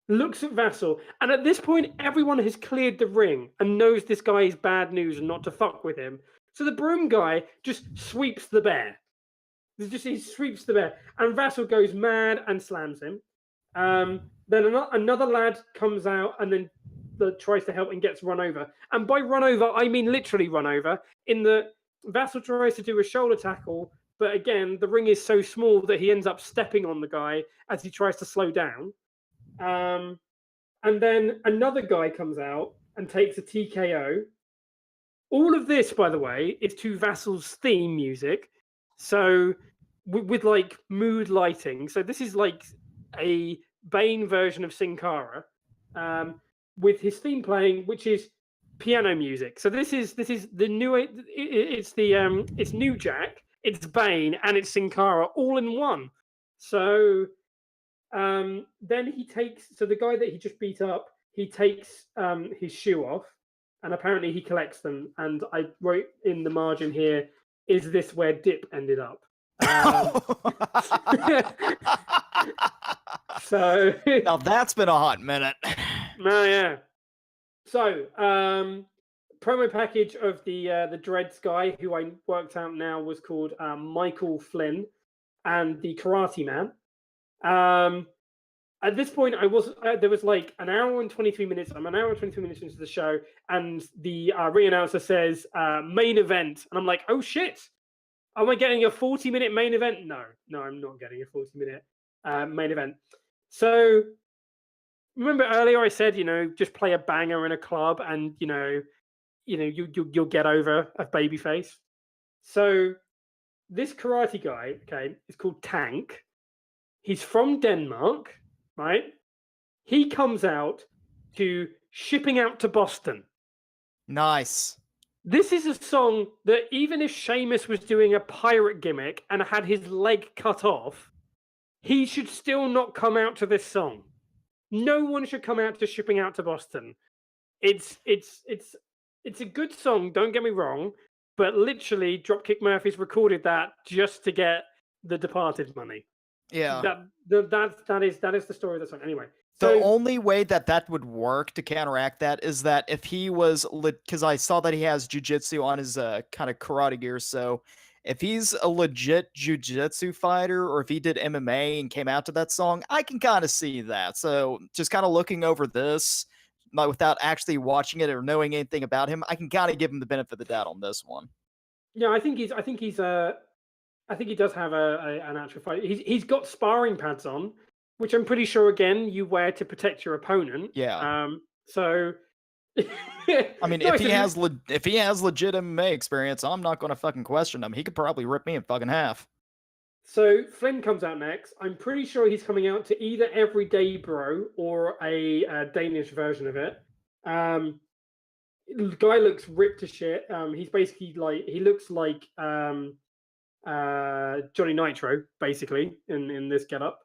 looks at Vassal, and at this point, everyone has cleared the ring and knows this guy is bad news and not to fuck with him. So the broom guy just sweeps the bear. He sweeps the bear, and Vassal goes mad and slams him. Then another lad comes out and then tries to help and gets run over. And by run over, I mean literally run over. In the Vassal tries to do a shoulder tackle, but again, the ring is so small that he ends up stepping on the guy as he tries to slow down. And then another guy comes out and takes a TKO. All of this, by the way, is to Vassal's theme music. So with like mood lighting. So this is like a Bane version of Sin Cara, with his theme playing, which is piano music. So this is the new. It's New Jack, it's Bane, and it's Sin Cara all in one. So then he takes. So the guy that he just beat up, he takes his shoe off, and apparently he collects them. And I wrote in the margin here, "Is this where Dip ended up?" So now that's been a hot minute. No, yeah. So promo package of the Dreads guy, who I worked out now was called Michael Flynn, and the Karate Man. At this point, there was like an hour and 23 minutes. I'm an hour and 23 minutes into the show, and the re-announcer says main event, and I'm like, oh shit, am I getting a 40-minute main event? No, I'm not getting a 40-minute main event. So remember earlier I said, just play a banger in a club, and you'll get over a babyface. So this karate guy, okay, is called Tank. He's from Denmark, right? He comes out to Shipping Out to Boston. Nice. This is a song that even if Sheamus was doing a pirate gimmick and had his leg cut off, he should still not come out to this song. No one should come out to Shipping Out to Boston. It's a good song, don't get me wrong, but literally Dropkick Murphys recorded that just to get the Departed money. Yeah. That is the story of the song. Anyway, The so only way that would work to counteract that is that if he was, because I saw that he has jujitsu on his kind of karate gear, so if he's a legit jujitsu fighter or if he did MMA and came out to that song, I can kind of see that. So just kind of looking over this, like without actually watching it or knowing anything about him, I can kind of give him the benefit of the doubt on this one. yeah, I think he does have an actual fight. He's got sparring pads on, which I'm pretty sure again you wear to protect your opponent. Yeah. So I mean, No, if he has legit MMA experience, I'm not going to fucking question him. He could probably rip me in fucking half. So Flynn comes out next. I'm pretty sure he's coming out to either Everyday Bro or a Danish version of it. The guy looks ripped to shit. He's basically he looks like Johnny Nitro, basically, in this getup.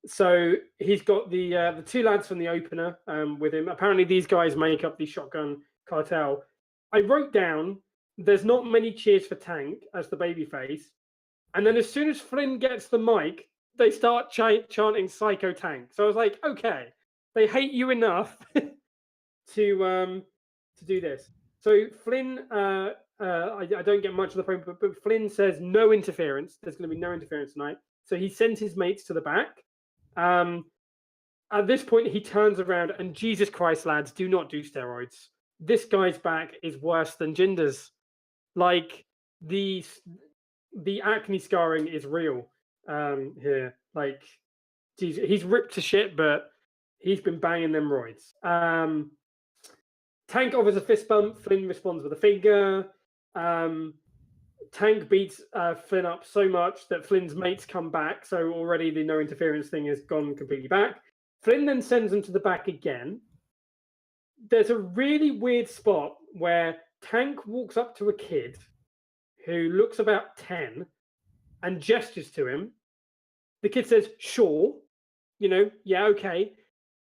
So he's got the two lads from the opener with him. Apparently, these guys make up the Shotgun Cartel. I wrote down there's not many cheers for Tank as the babyface, and then as soon as Flynn gets the mic, they start chanting "Psycho Tank." So I was like, okay, they hate you enough to do this. So Flynn, I don't get much of the promo, but Flynn says no interference. There's going to be no interference tonight. So he sends his mates to the back. At this point, he turns around and Jesus Christ, lads, do not do steroids. This guy's back is worse than Jinder's. Like the acne scarring is real here. Like, geez, he's ripped to shit, but he's been banging them roids. Tank offers a fist bump. Flynn responds with a finger. Tank beats Flynn up so much that Flynn's mates come back. So already the no interference thing has gone completely back. Flynn then sends him to the back again. There's a really weird spot where Tank walks up to a kid who looks about 10 and gestures to him. The kid says, sure, yeah, okay.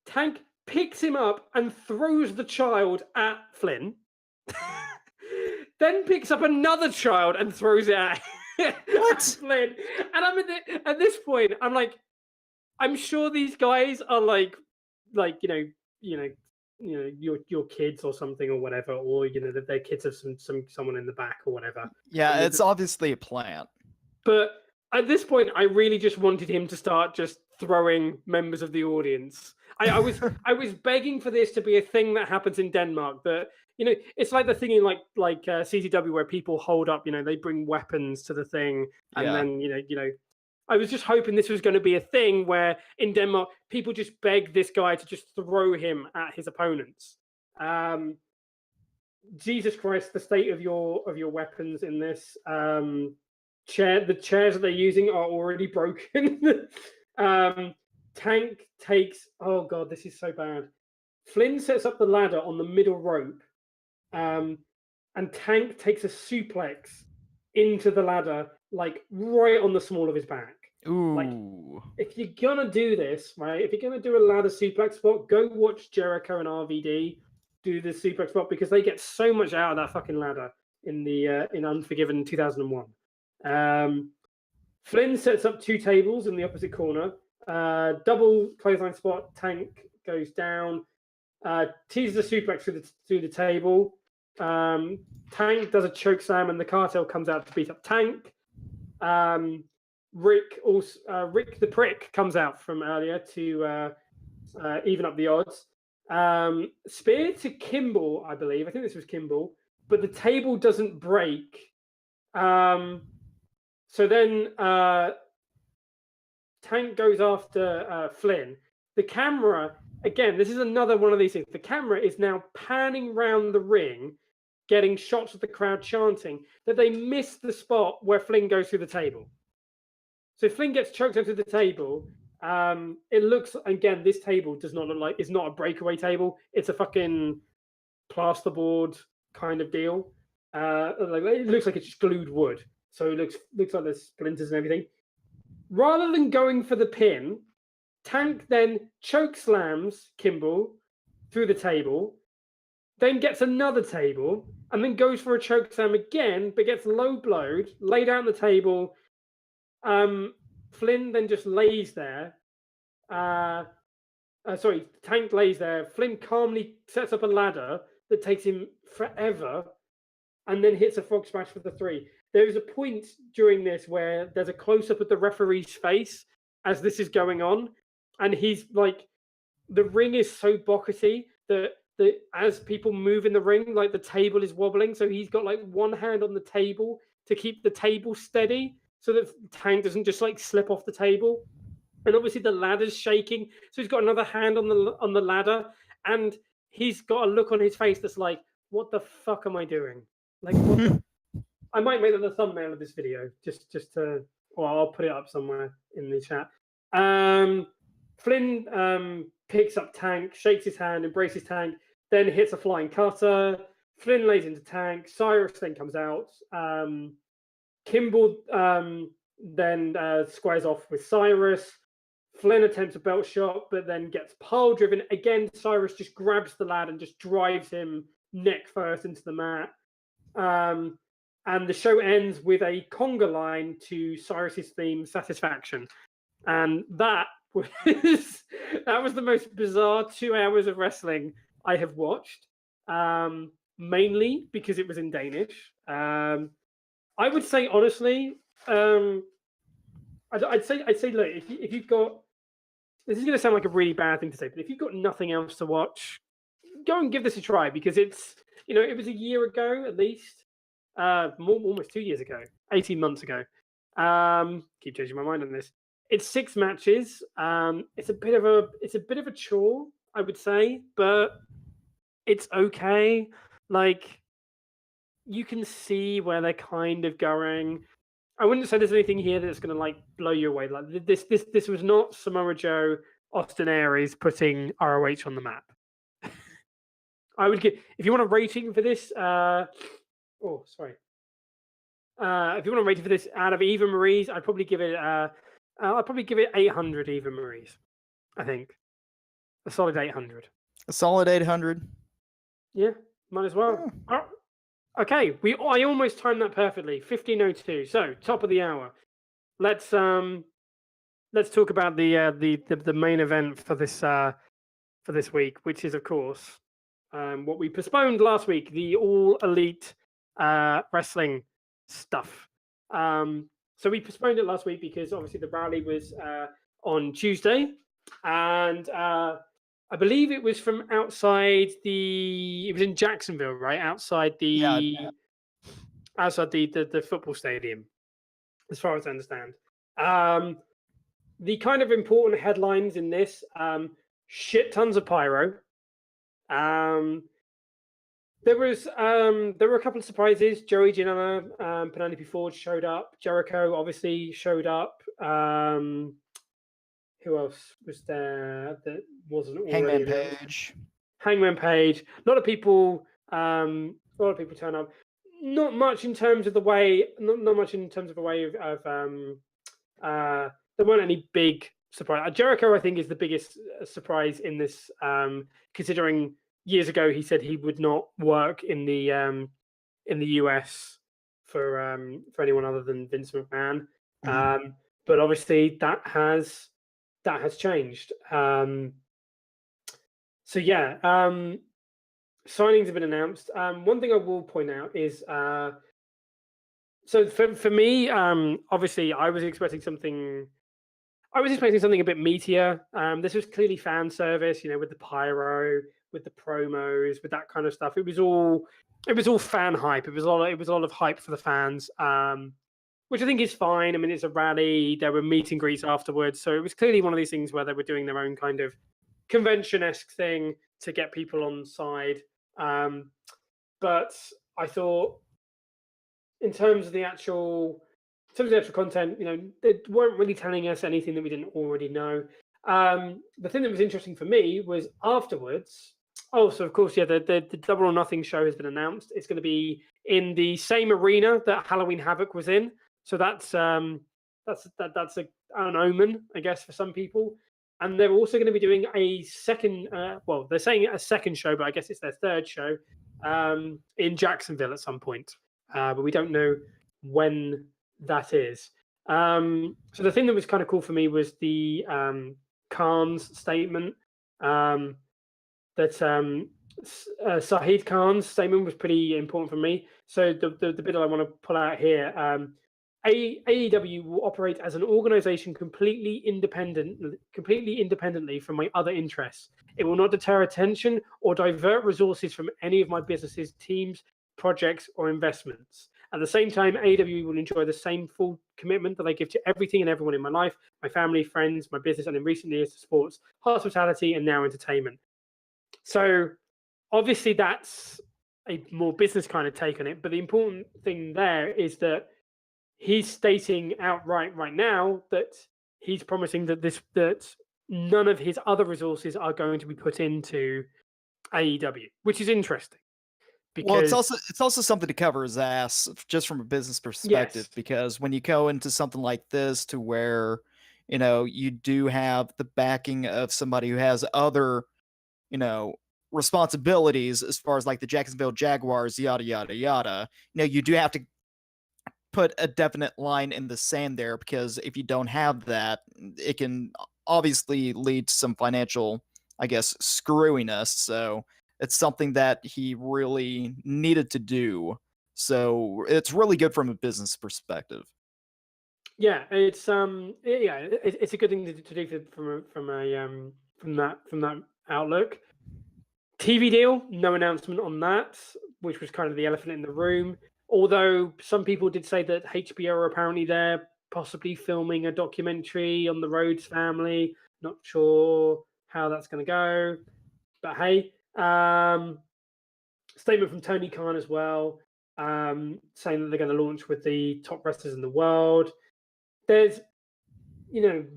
Tank picks him up and throws the child at Flynn. Then picks up another child and throws it at Flynn. And I'm at this point, I'm like, I'm sure these guys are like your kids or something or whatever, or that their kids have someone in the back or whatever. Yeah, it's obviously a plant. But at this point, I really just wanted him to start just throwing members of the audience. I was begging for this to be a thing that happens in Denmark. That it's like the thing in like CZW where people hold up, they bring weapons to the thing, and then I was just hoping this was going to be a thing where in Denmark people just beg this guy to just throw him at his opponents. Jesus Christ, the state of your weapons in this. The chairs that they're using are already broken. Tank takes, oh god, this is so bad. Flynn sets up the ladder on the middle rope, and Tank takes a suplex into the ladder, like right on the small of his back. Ooh. Like, if you're gonna do this, right? If you're gonna do a ladder suplex spot, go watch Jericho and RVD do the suplex spot, because they get so much out of that fucking ladder in the in Unforgiven 2001. Flynn sets up two tables in the opposite corner. Double clothesline spot. Tank goes down. Teases a suplex through the table. Tank does a choke slam, and the cartel comes out to beat up Tank. Rick the Prick comes out from earlier to even up the odds. Spear to Kimball, I believe. I think this was Kimball, but the table doesn't break. So then Tank goes after Flynn. The camera, again, this is another one of these things. The camera is now panning round the ring, getting shots of the crowd chanting, that they miss the spot where Flynn goes through the table. So Flynn gets choked onto the table. It looks, again, this table does not look like, it's not a breakaway table. It's a fucking plasterboard kind of deal. It looks like it's just glued wood. So it looks like there's splinters and everything. Rather than going for the pin, Tank then choke slams Kimball through the table, then gets another table, and then goes for a choke slam again, but gets low blowed, laid out on the table, Flynn then just lays there. Tank lays there. Flynn calmly sets up a ladder that takes him forever, and then hits a frog splash for the 3. There is a point during this where there's a close up of the referee's face as this is going on, and he's like, the ring is so bockety that as people move in the ring, like the table is wobbling, so he's got like one hand on the table to keep the table steady, so that Tank doesn't just like slip off the table. And obviously the ladder's shaking, so he's got another hand on the ladder, and he's got a look on his face that's like, "What the fuck am I doing?" Like, I might make that the thumbnail of this video, just to, or I'll put it up somewhere in the chat. Flynn picks up Tank, shakes his hand, embraces Tank, then hits a flying cutter. Flynn lays into Tank. Cyrus then comes out. Kimball then squares off with Cyrus. Flynn attempts a belt shot, but then gets pile driven. Again, Cyrus just grabs the lad and just drives him neck first into the mat. And the show ends with a conga line to Cyrus's theme, Satisfaction. And that was the most bizarre 2 hours of wrestling I have watched. Mainly because it was in Danish. I would say, honestly, I'd say, look, if you've got, this is going to sound like a really bad thing to say, but if you've got nothing else to watch, go and give this a try, because it's, it was a year ago at least, almost 2 years ago, 18 months ago. Keep changing my mind on this. It's 6 matches. It's a bit of a chore, I would say, but it's okay. Like, you can see where they're kind of going. I wouldn't say there's anything here that's going to like blow you away. Like this was not Samoa Joe, Austin Aries putting ROH on the map. I would give, if you want a rating for this, if you want a rating for this out of Eva Marie's, I'd probably give it 800 Eva Marie's. I think a solid 800. A solid 800. Yeah, might as well. Oh. Okay, I almost timed that perfectly. 15:02. So top of the hour. Let's talk about the main event for this week, which is of course what we postponed last week, the All Elite wrestling stuff. So we postponed it last week because obviously the rally was on Tuesday, and I believe it was from outside it was in Jacksonville, right? Outside the football stadium, as far as I understand. The kind of important headlines in this, shit tons of pyro. There were a couple of surprises. Joey Janela, Penelope Ford showed up. Jericho obviously showed up. Who else was there that wasn't already Hangman there? Page. Hangman Page. A lot of people turn up. Not much in terms of the way. Not much in terms of the way of there weren't any big surprise. Jericho, I think, is the biggest surprise in this. Considering years ago he said he would not work in the US for anyone other than Vince McMahon. Mm-hmm. But obviously that has changed. So yeah, signings have been announced. One thing I will point out is, so for me, obviously I was expecting something a bit meatier. This was clearly fan service, with the pyro, with the promos, with that kind of stuff. It was all fan hype. It was a lot of hype for the fans. Which I think is fine. I mean, it's a rally. There were meet and greets afterwards. So it was clearly one of these things where they were doing their own kind of convention-esque thing to get people on side. But I thought in terms of the actual content, they weren't really telling us anything that we didn't already know. The thing that was interesting for me was afterwards. Oh, so of course, yeah, the Double or Nothing show has been announced. It's going to be in the same arena that Halloween Havoc was in. So that's an omen, I guess, for some people. And they're also going to be doing a second. They're saying a second show, but I guess it's their third show in Jacksonville at some point. But we don't know when that is. So the thing that was kind of cool for me was the Khan's statement. Sahid Khan's statement was pretty important for me. So the bit I want to pull out here, AEW will operate as an organization completely independently from my other interests. It will not deter attention or divert resources from any of my businesses, teams, projects, or investments. At the same time, AEW will enjoy the same full commitment that I give to everything and everyone in my life, my family, friends, my business, and in recent years to sports, hospitality, and now entertainment. So obviously that's a more business kind of take on it. But the important thing there is that he's stating outright right now that he's promising that none of his other resources are going to be put into AEW, which is interesting. Well, it's also something to cover his ass just from a business perspective, because when you go into something like this to where, you do have the backing of somebody who has other, responsibilities as far as like the Jacksonville Jaguars, yada, yada, yada, you do have to put a definite line in the sand there, because if you don't have that, it can obviously lead to some financial, I guess, screwiness. So it's something that he really needed to do. So it's really good from a business perspective. Yeah, it's it's a good thing to do from that outlook. TV deal, no announcement on that, which was kind of the elephant in the room. Although some people did say that HBO are apparently there, possibly filming a documentary on the Rhodes family. Not sure how that's going to go, but hey, statement from Tony Khan as well, saying that they're going to launch with the top wrestlers in the world. There's,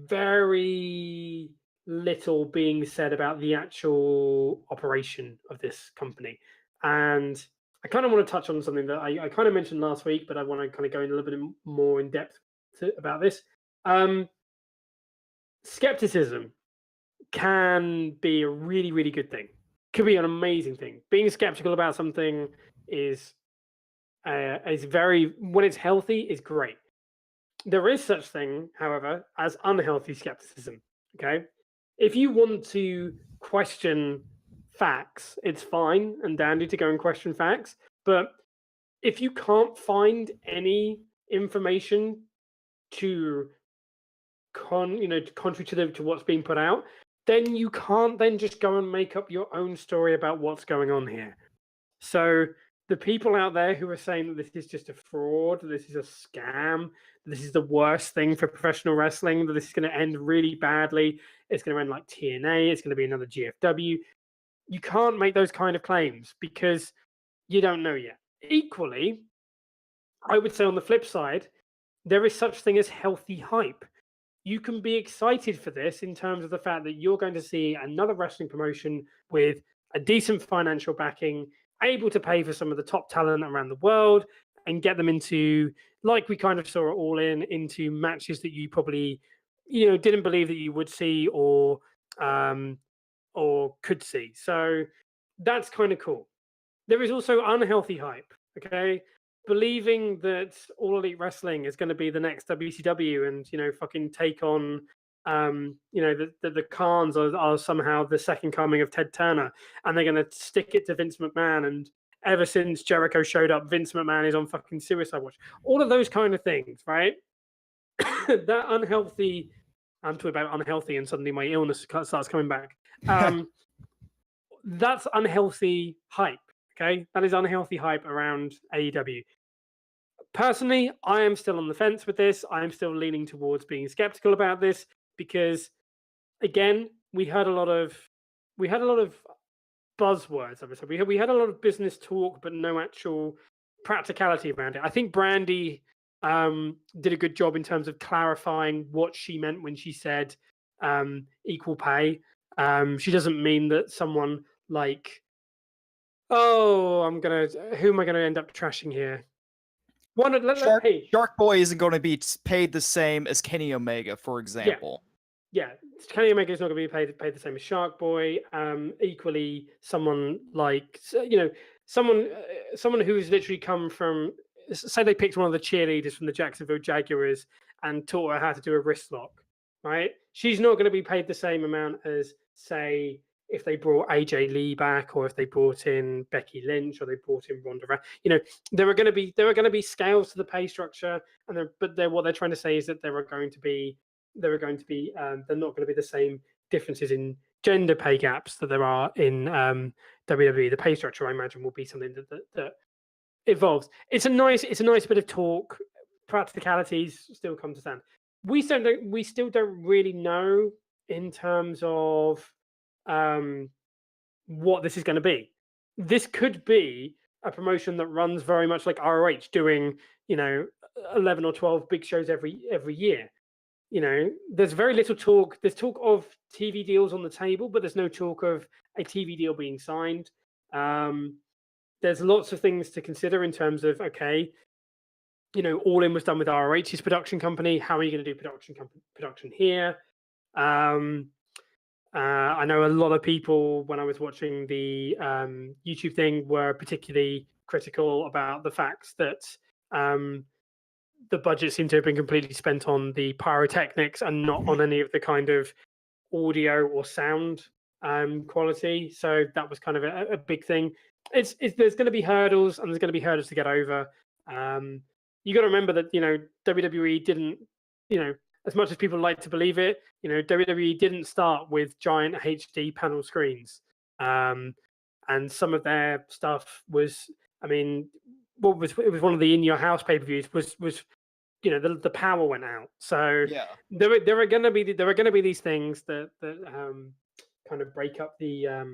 very little being said about the actual operation of this company. And I kind of want to touch on something that I kind of mentioned last week, but I want to kind of go in a little bit more in depth about this. Skepticism can be a really, really good thing. Could be an amazing thing. Being skeptical about something is very, when it's healthy, is great. There is such thing, however, as unhealthy skepticism. Okay, if you want to question facts, it's fine and dandy to go and question facts. But if you can't find any information to contrary to what's being put out, then you can't then just go and make up your own story about what's going on here. So the people out there who are saying that this is just a fraud, this is a scam, this is the worst thing for professional wrestling, that this is going to end really badly, it's going to end like TNA, it's going to be another GFW. You can't make those kind of claims because you don't know yet. Equally, I would say on the flip side, there is such thing as healthy hype. You can be excited for this in terms of the fact that you're going to see another wrestling promotion with a decent financial backing, able to pay for some of the top talent around the world and get them into, like we kind of saw it all into matches that you probably, didn't believe that you would see or could see. So that's kind of cool. There is also unhealthy hype, okay? Believing that All Elite Wrestling is going to be the next WCW and, fucking take on, the Khans are somehow the second coming of Ted Turner and they're going to stick it to Vince McMahon. And ever since Jericho showed up, Vince McMahon is on fucking suicide watch. All of those kind of things, right? That unhealthy, I'm talking about unhealthy and suddenly my illness starts coming back. That's unhealthy hype. Okay, that is unhealthy hype around AEW. Personally, I am still on the fence with this. I am still leaning towards being skeptical about this because, again, we had a lot of buzzwords. I would say we had a lot of business talk, but no actual practicality around it. I think Brandy did a good job in terms of clarifying what she meant when she said equal pay. She doesn't mean that someone like, who am I gonna end up trashing here? Shark Boy isn't going to be paid the same as Kenny Omega, for example. Yeah, Kenny Omega is not going to be paid the same as Shark Boy. Equally, someone like someone who's literally come from, say they picked one of the cheerleaders from the Jacksonville Jaguars and taught her how to do a wrist lock, right? She's not going to be paid the same amount as, say, if they brought AJ Lee back, or if they brought in Becky Lynch, or they brought in Ronda Rousey. You know, there are going to be scales to the pay structure, and what they're trying to say is that they're not going to be the same differences in gender pay gaps that there are in WWE. The pay structure, I imagine, will be something that evolves. It's a nice bit of talk. Practicalities still come to stand. We still don't really know in terms of what this is going to be. This could be a promotion that runs very much like ROH, doing 11 or 12 big shows every year. You know, there's very little talk. There's talk of TV deals on the table, but there's no talk of a TV deal being signed. There's lots of things to consider in terms of, okay, All In was done with ROH's production company. How are you going to do production here? I know a lot of people, when I was watching the YouTube thing, were particularly critical about the fact that the budget seemed to have been completely spent on the pyrotechnics and not on any of the kind of audio or sound quality. So that was kind of a big thing. There's going to be hurdles, and there's going to be hurdles to get over. You got to remember that WWE didn't, as much as people like to believe it, WWE didn't start with giant HD panel screens, and some of their stuff was, it was one of the In Your House pay-per-views was the power went out. So Yeah. there are going to be these things that kind of break up the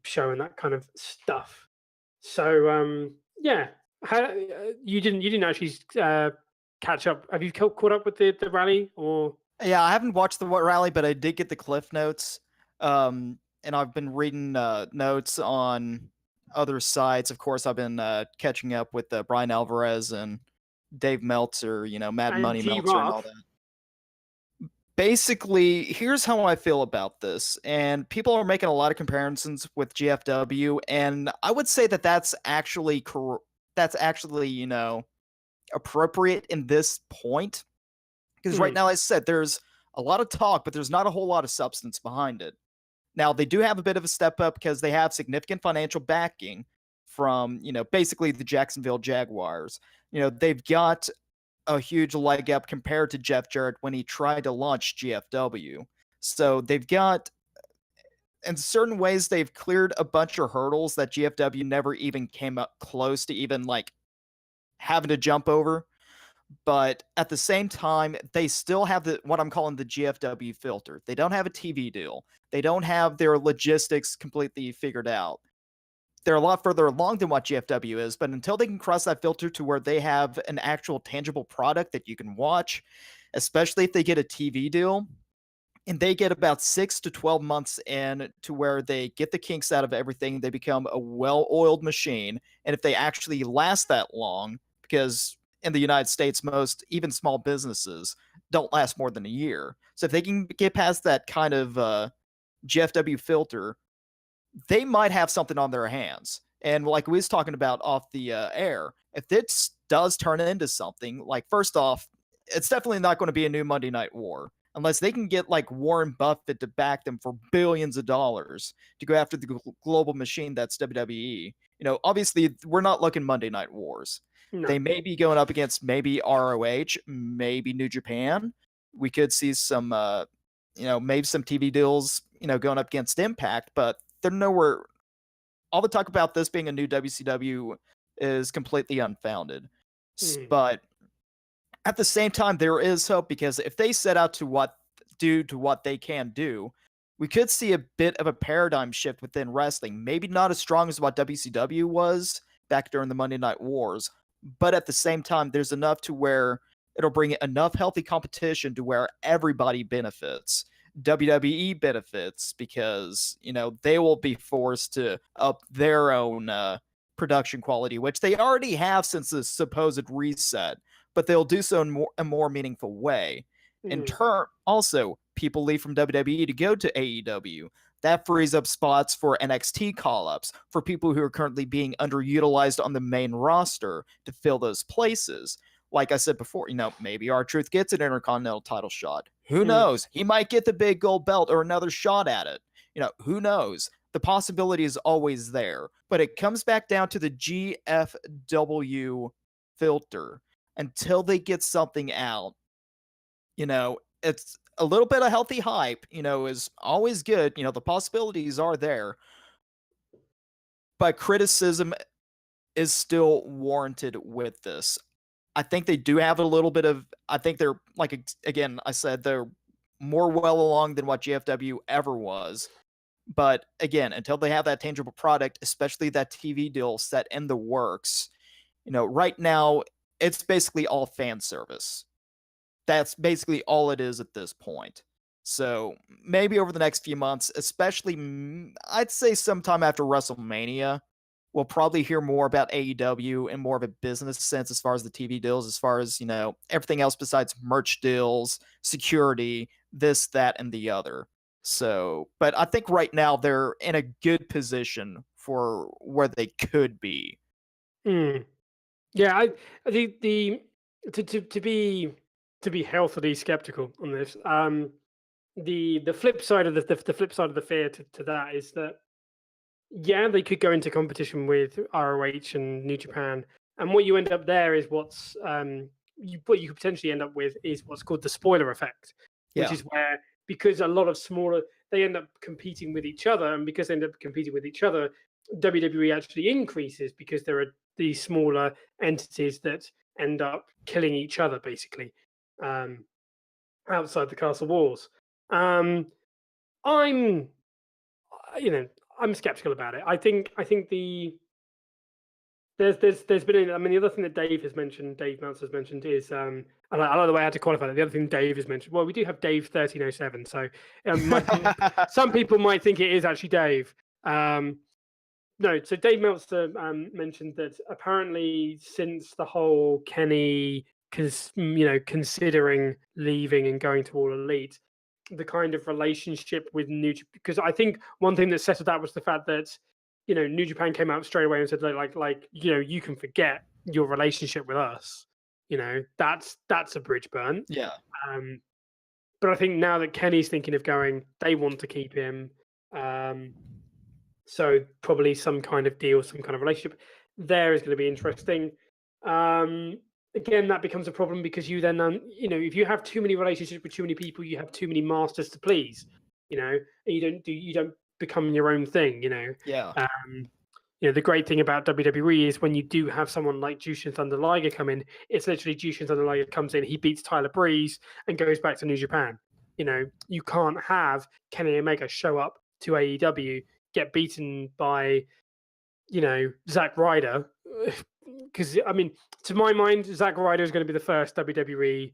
show and that kind of stuff. So yeah, you didn't actually catch up. Have you caught up with the rally, or? Yeah, I haven't watched the rally, but I did get the cliff notes. And I've been reading notes on other sites. Of course, I've been catching up with Brian Alvarez and Dave Meltzer, Mad And Money T-Rock. Meltzer and all that. Basically, here's how I feel about this. And people are making a lot of comparisons with GFW, and I would say that that's actually appropriate in this point. Because right now, as I said, there's a lot of talk, but there's not a whole lot of substance behind it. Now, they do have a bit of a step up because they have significant financial backing from, basically the Jacksonville Jaguars. They've got a huge leg up compared to Jeff Jarrett when he tried to launch GFW. So they've got, in certain ways, they've cleared a bunch of hurdles that GFW never even came up close to even having to jump over. But at the same time, they still have what I'm calling the GFW filter. They don't have a TV deal. They don't have their logistics completely figured out. They're a lot further along than what GFW is, but until they can cross that filter to where they have an actual tangible product that you can watch, especially if they get a TV deal, and they get about 6 to 12 months in to where they get the kinks out of everything, they become a well-oiled machine. And if they actually last that long, because in the United States, most, even small businesses, don't last more than a year. So if they can get past that kind of GFW filter, they might have something on their hands. And like we was talking about off the air, if this does turn into something, first off, it's definitely not going to be a new Monday Night War. Unless they can get Warren Buffett to back them for billions of dollars to go after the global machine that's WWE. Obviously, we're not looking Monday Night Wars. No. They may be going up against maybe ROH, maybe New Japan. We could see some, maybe some TV deals, going up against Impact, but they're nowhere. All the talk about this being a new WCW is completely unfounded. But at the same time, there is hope, because if they set out to what they can do, we could see a bit of a paradigm shift within wrestling. Maybe not as strong as what WCW was back during the Monday Night Wars, but at the same time, there's enough to where it'll bring enough healthy competition to where everybody benefits. WWE benefits because, they will be forced to up their own production quality, which they already have since the supposed reset, but they'll do so in a more meaningful way. In turn, also, people leave from WWE to go to AEW. That frees up spots for NXT call-ups, for people who are currently being underutilized on the main roster to fill those places. Like I said before, maybe R-Truth gets an Intercontinental title shot. Who knows? He might get the big gold belt or another shot at it. Who knows? The possibility is always there. But it comes back down to the GFW filter. Until they get something out, it's a little bit of healthy hype, is always good. The possibilities are there. But criticism is still warranted with this. I think they do have a little bit of, I think they're, like, again, I said, they're more well along than what GFW ever was. But again, until they have that tangible product, especially that TV deal set in the works, right now, it's basically all fan service. That's basically all it is at this point. So maybe over the next few months, especially, I'd say sometime after WrestleMania, we'll probably hear more about AEW in more of a business sense as far as the TV deals, as far as, everything else besides merch deals, security, this, that, and the other. So, but I think right now they're in a good position for where they could be. Yeah, I think to be healthily skeptical on this, the flip side of the flip side of the fear to that is that, yeah, they could go into competition with ROH and New Japan, and what you end up there is what you could potentially end up with is what's called the spoiler effect, which is where, because a lot of smaller, they end up competing with each other, and because they end up competing with each other, WWE actually increases because there are these smaller entities that end up killing each other, basically, outside the castle walls. I'm skeptical about it. I think there's been, I mean, the other thing that Dave Mounts has mentioned is, and I like the way I had to qualify that. The other thing Dave has mentioned, well, we do have Dave 1307, so some people might think it is actually Dave. No, so Dave Meltzer mentioned that apparently since the whole Kenny, considering leaving and going to All Elite, the kind of relationship with because I think one thing that settled that was the fact that, New Japan came out straight away and said, you can forget your relationship with us. That's a bridge burn. Yeah. But I think now that Kenny's thinking of going, they want to keep him. So probably some kind of deal, some kind of relationship there is going to be interesting. Again, that becomes a problem because you then, if you have too many relationships with too many people, you have too many masters to please, and you don't become your own thing, Yeah. The great thing about WWE is when you do have someone like Jushin Thunder Liger come in, it's literally Jushin Thunder Liger comes in, he beats Tyler Breeze and goes back to New Japan. You can't have Kenny Omega show up to AEW, get beaten by, Zack Ryder, because I mean, to my mind, Zack Ryder is going to be the first WWE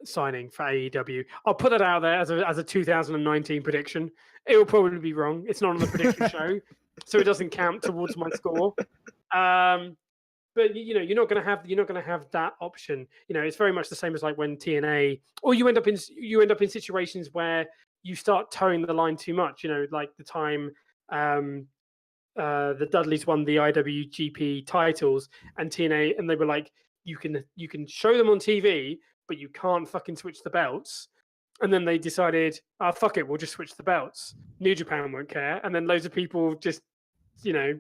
signing for AEW. I'll put that out there as a 2019 prediction. It will probably be wrong. It's not on the prediction show, so it doesn't count towards my score. But you're not going to have that option. It's very much the same as like when TNA, or you end up in situations where you start towing the line too much. Like the time the Dudleys won the IWGP titles and TNA, and they were like, you can show them on TV, but you can't fucking switch the belts. And then they decided, fuck it, we'll just switch the belts. New Japan won't care. And then loads of people just, by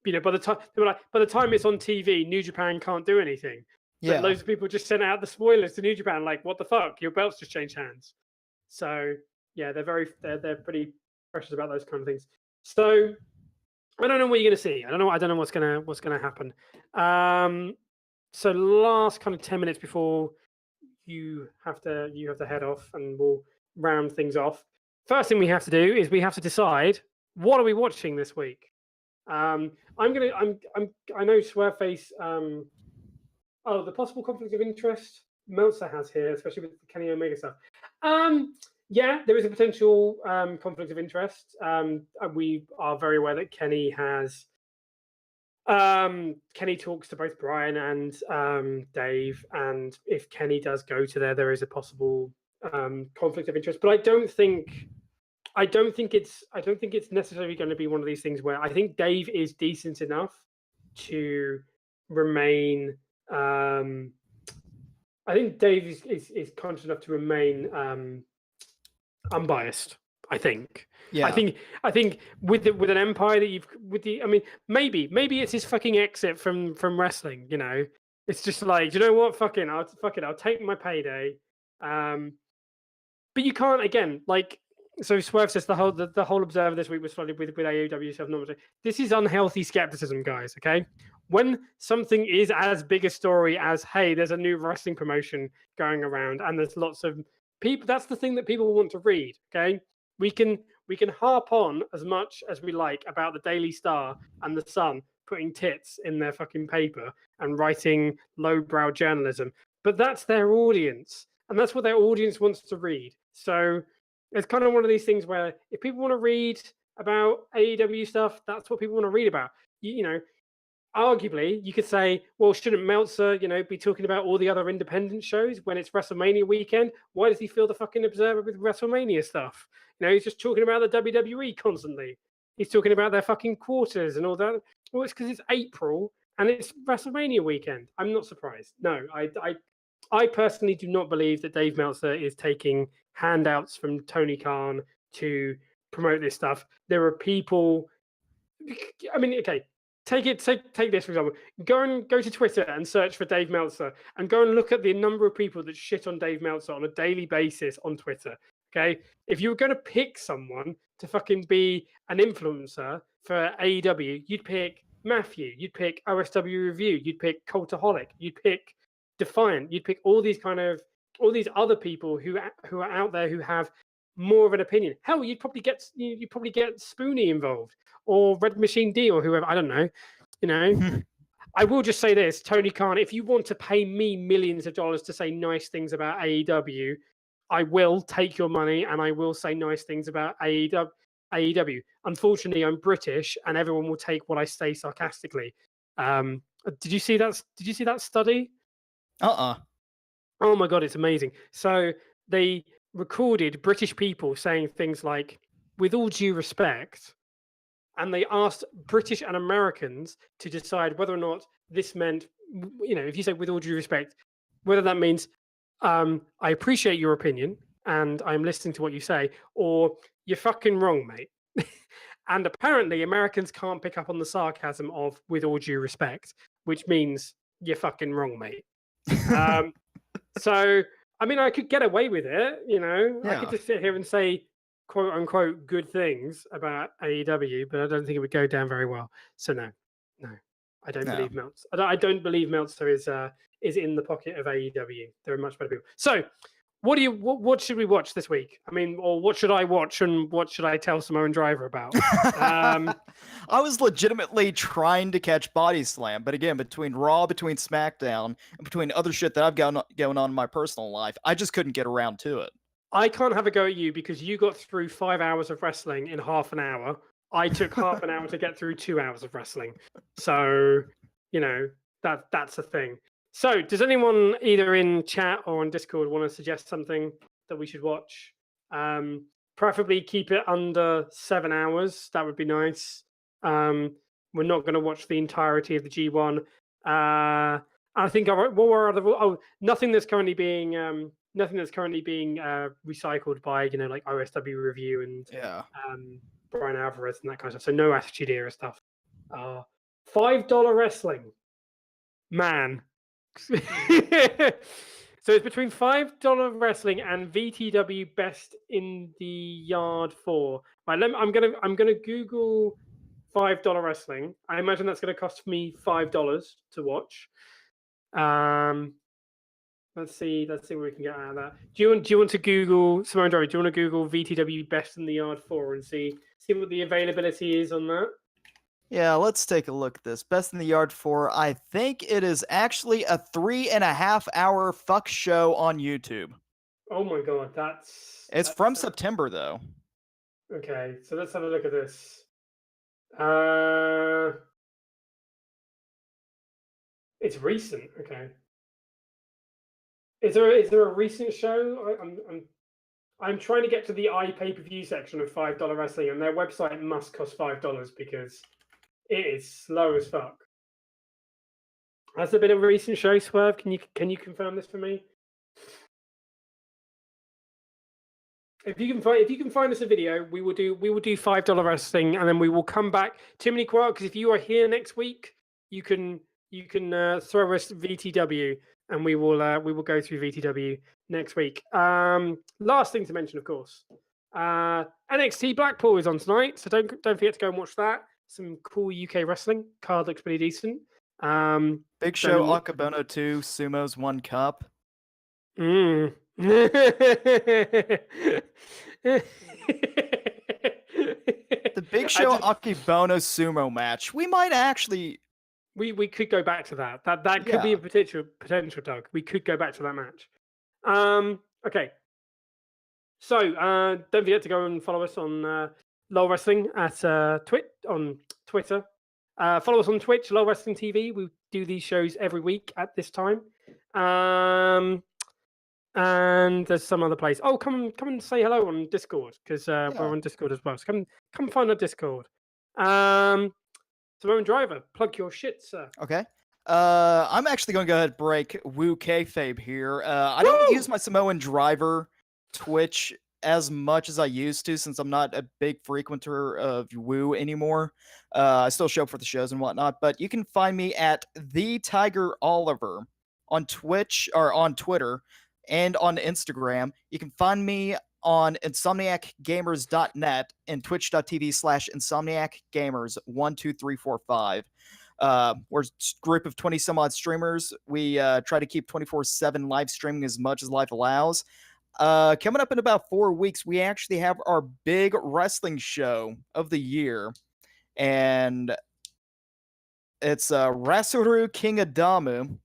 the time they were like, by the time it's on TV, New Japan can't do anything. But loads of people just sent out the spoilers to New Japan, like, what the fuck? Your belts just changed hands. So yeah, they're pretty precious about those kind of things. So I don't know what you're going to see. I don't know what's gonna happen. So last kind of 10 minutes before you have to head off, and we'll round things off. First thing we have to do is we have to decide, what are we watching this week. I know Swearface. The possible conflict of interest Meltzer has here, especially with the Kenny Omega stuff. Yeah, there is a potential conflict of interest. We are very aware that Kenny has. Kenny talks to both Brian and Dave, and if Kenny does go to there is a possible conflict of interest. But I don't think I don't think it's necessarily going to be one of these things where I think Dave is decent enough to remain. I think Dave is conscious enough to remain unbiased. I think. Yeah. I think with an empire that you've I mean, maybe it's his fucking exit from wrestling. You know, it's just like, you know what, I'll take my payday. But you can't, again, like, so Swerve says the whole Observer this week was flooded with AEW self-knowledge. This is unhealthy skepticism, guys. Okay, when something is as big a story as, hey, there's a new wrestling promotion going around and there's lots of people, that's the thing that people want to read. Okay, we can harp on as much as we like about the Daily Star and the Sun putting tits in their fucking paper and writing lowbrow journalism, but that's their audience. And that's what their audience wants to read. So it's kind of one of these things where if people want to read about AEW stuff, that's what people want to read about. You know, arguably, you could say, well, shouldn't Meltzer, be talking about all the other independent shows when it's WrestleMania weekend? Why does he fill the fucking Observer with WrestleMania stuff? He's just talking about the WWE constantly. He's talking about their fucking quarters and all that. Well, it's because it's April and it's WrestleMania weekend. I'm not surprised. No, I personally do not believe that Dave Meltzer is taking handouts from Tony Khan to promote this stuff. There are people. I mean, okay, take this for example. Go to Twitter and search for Dave Meltzer, and go and look at the number of people that shit on Dave Meltzer on a daily basis on Twitter. Okay, if you were going to pick someone to fucking be an influencer for AEW, you'd pick Matthew, you'd pick OSW Review, you'd pick Cultaholic, you'd pick Defiant, you'd pick all these other people who are out there who have more of an opinion. Hell, you'd probably get Spoonie involved or Red Machine D or whoever. I don't know. I will just say this, Tony Khan, if you want to pay me millions of dollars to say nice things about AEW, I will take your money and I will say nice things about AEW. Unfortunately, I'm British and everyone will take what I say sarcastically. Did you see that? Did you see that study? Oh my God, it's amazing. So they recorded British people saying things like, with all due respect, and they asked British and Americans to decide whether or not this meant, if you say with all due respect, whether that means I appreciate your opinion and I'm listening to what you say, or you're fucking wrong, mate. And apparently Americans can't pick up on the sarcasm of with all due respect, which means you're fucking wrong, mate. So, I mean, I could get away with it, Yeah. I could just sit here and say, quote unquote, good things about AEW, but I don't think it would go down very well. So, no, I don't believe Meltzer. I don't believe Meltzer is in the pocket of AEW. There are much better people. So, what should we watch this week? I mean, or what should I watch and what should I tell Samoan Driver about? I was legitimately trying to catch BODYSLAM, but again, between RAW, between SmackDown, and between other shit that I've got going on in my personal life, I just couldn't get around to it. I can't have a go at you because you got through 5 hours of wrestling in half an hour. I took half an hour to get through 2 hours of wrestling. So, that's a thing. So, does anyone either in chat or on Discord want to suggest something that we should watch? Preferably keep it under 7 hours. That would be nice. We're not going to watch the entirety of the G1. I think what were other? Oh, nothing that's currently being recycled by like OSW Review and Brian Alvarez and that kind of stuff. So no Attitude Era stuff. $5 wrestling, man. So it's between $5 wrestling and VTW Best in the Yard 4. Right, I'm gonna Google $5 wrestling. I imagine that's gonna cost me $5 to watch. Let's see what we can get out of that. Do you want to Google Samoan Driver? Do you want to Google VTW Best in the Yard 4 and see what the availability is on that? Yeah, let's take a look at this. Best in the Yard 4. I think it is actually a 3.5 hour fuck show on YouTube. Oh my God, it's from September though. Okay, so let's have a look at this. It's recent. Okay. Is there a recent show? I'm trying to get to the iPay-per-view section of $5 Wrestling, and their website must cost $5 because it is slow as fuck. Has there been a recent show, Swerve? Can you confirm this for me? If you can find us a video, we will do $5 Wrestling, and then we will come back. Too many quotes, because if you are here next week, you can throw us VTW, and we will go through VTW next week. Last thing to mention, of course, NXT Blackpool is on tonight, so don't forget to go and watch that. Some cool UK wrestling. Card looks pretty decent. Big Show, Akabono 2, Sumo's 1 Cup. The Big Show Akibono sumo match. We might actually. We could go back to that. That could be a potential, Doug. We could go back to that match. Okay. So don't forget to go and follow us on LOL Wrestling at on Twitter. Follow us on Twitch, LOL Wrestling TV. We do these shows every week at this time. And there's some other place. Oh, come and say hello on Discord, because we're on Discord as well. So come find our Discord. Samoan Driver, plug your shit, sir. Okay. I'm actually going to go ahead and break Woo kayfabe here. I don't use my Samoan Driver Twitch as much as I used to, since I'm not a big frequenter of Woo anymore. I still show up for the shows and whatnot, but you can find me at the Tiger Oliver on Twitch or on Twitter and on Instagram. You can find me on insomniacgamers.net and twitch.tv/insomniacgamers12345. We're a group of 20 some odd streamers. We try to keep 24/7 live streaming as much as life allows. Coming up in about 4 weeks, we actually have our big wrestling show of the year, and it's Rasuru King Adamu.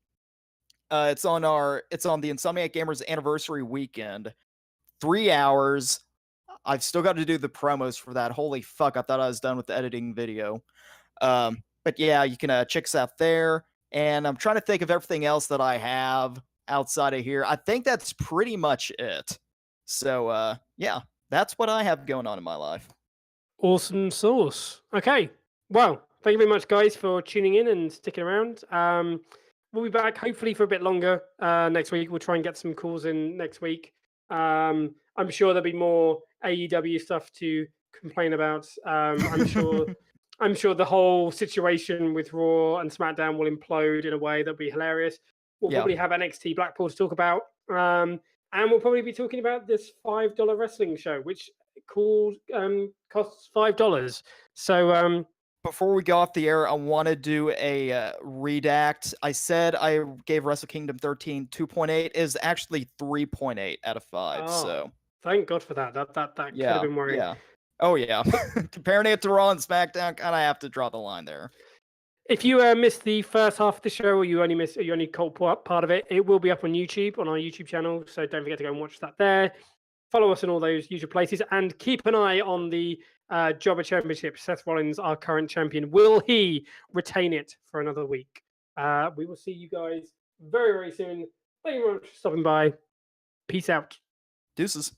It's on the Insomniac Gamers anniversary weekend. 3 hours. I've still got to do the promos for that. Holy fuck, I thought I was done with the editing video. But yeah, you can check us out there. And I'm trying to think of everything else that I have outside of here. I think that's pretty much it. So yeah, that's what I have going on in my life. Awesome sauce. Okay. Well, thank you very much, guys, for tuning in and sticking around. We'll be back hopefully for a bit longer next week. We'll try and get some calls in next week. I'm sure there'll be more AEW stuff to complain about. I'm sure the whole situation with Raw and SmackDown will implode in a way that'll be hilarious. We'll probably have NXT Blackpool to talk about. And we'll probably be talking about this $5 wrestling show, which costs $5. So before we go off the air, I want to do a redact. I said I gave Wrestle Kingdom 13 2.8. Is actually 3.8 out of 5. Oh, so thank God for that. That could have been worrying. Yeah. Oh yeah. Comparing it to Raw and SmackDown, kind of have to draw the line there. If you missed the first half of the show, or you only caught part of it, it will be up on YouTube, on our YouTube channel. So don't forget to go and watch that there. Follow us in all those usual places, and keep an eye on the Jobber Championship. Seth Rollins, our current champion, will he retain it for another week? We will see you guys very, very soon. Thank you very much for stopping by. Peace out. Deuces.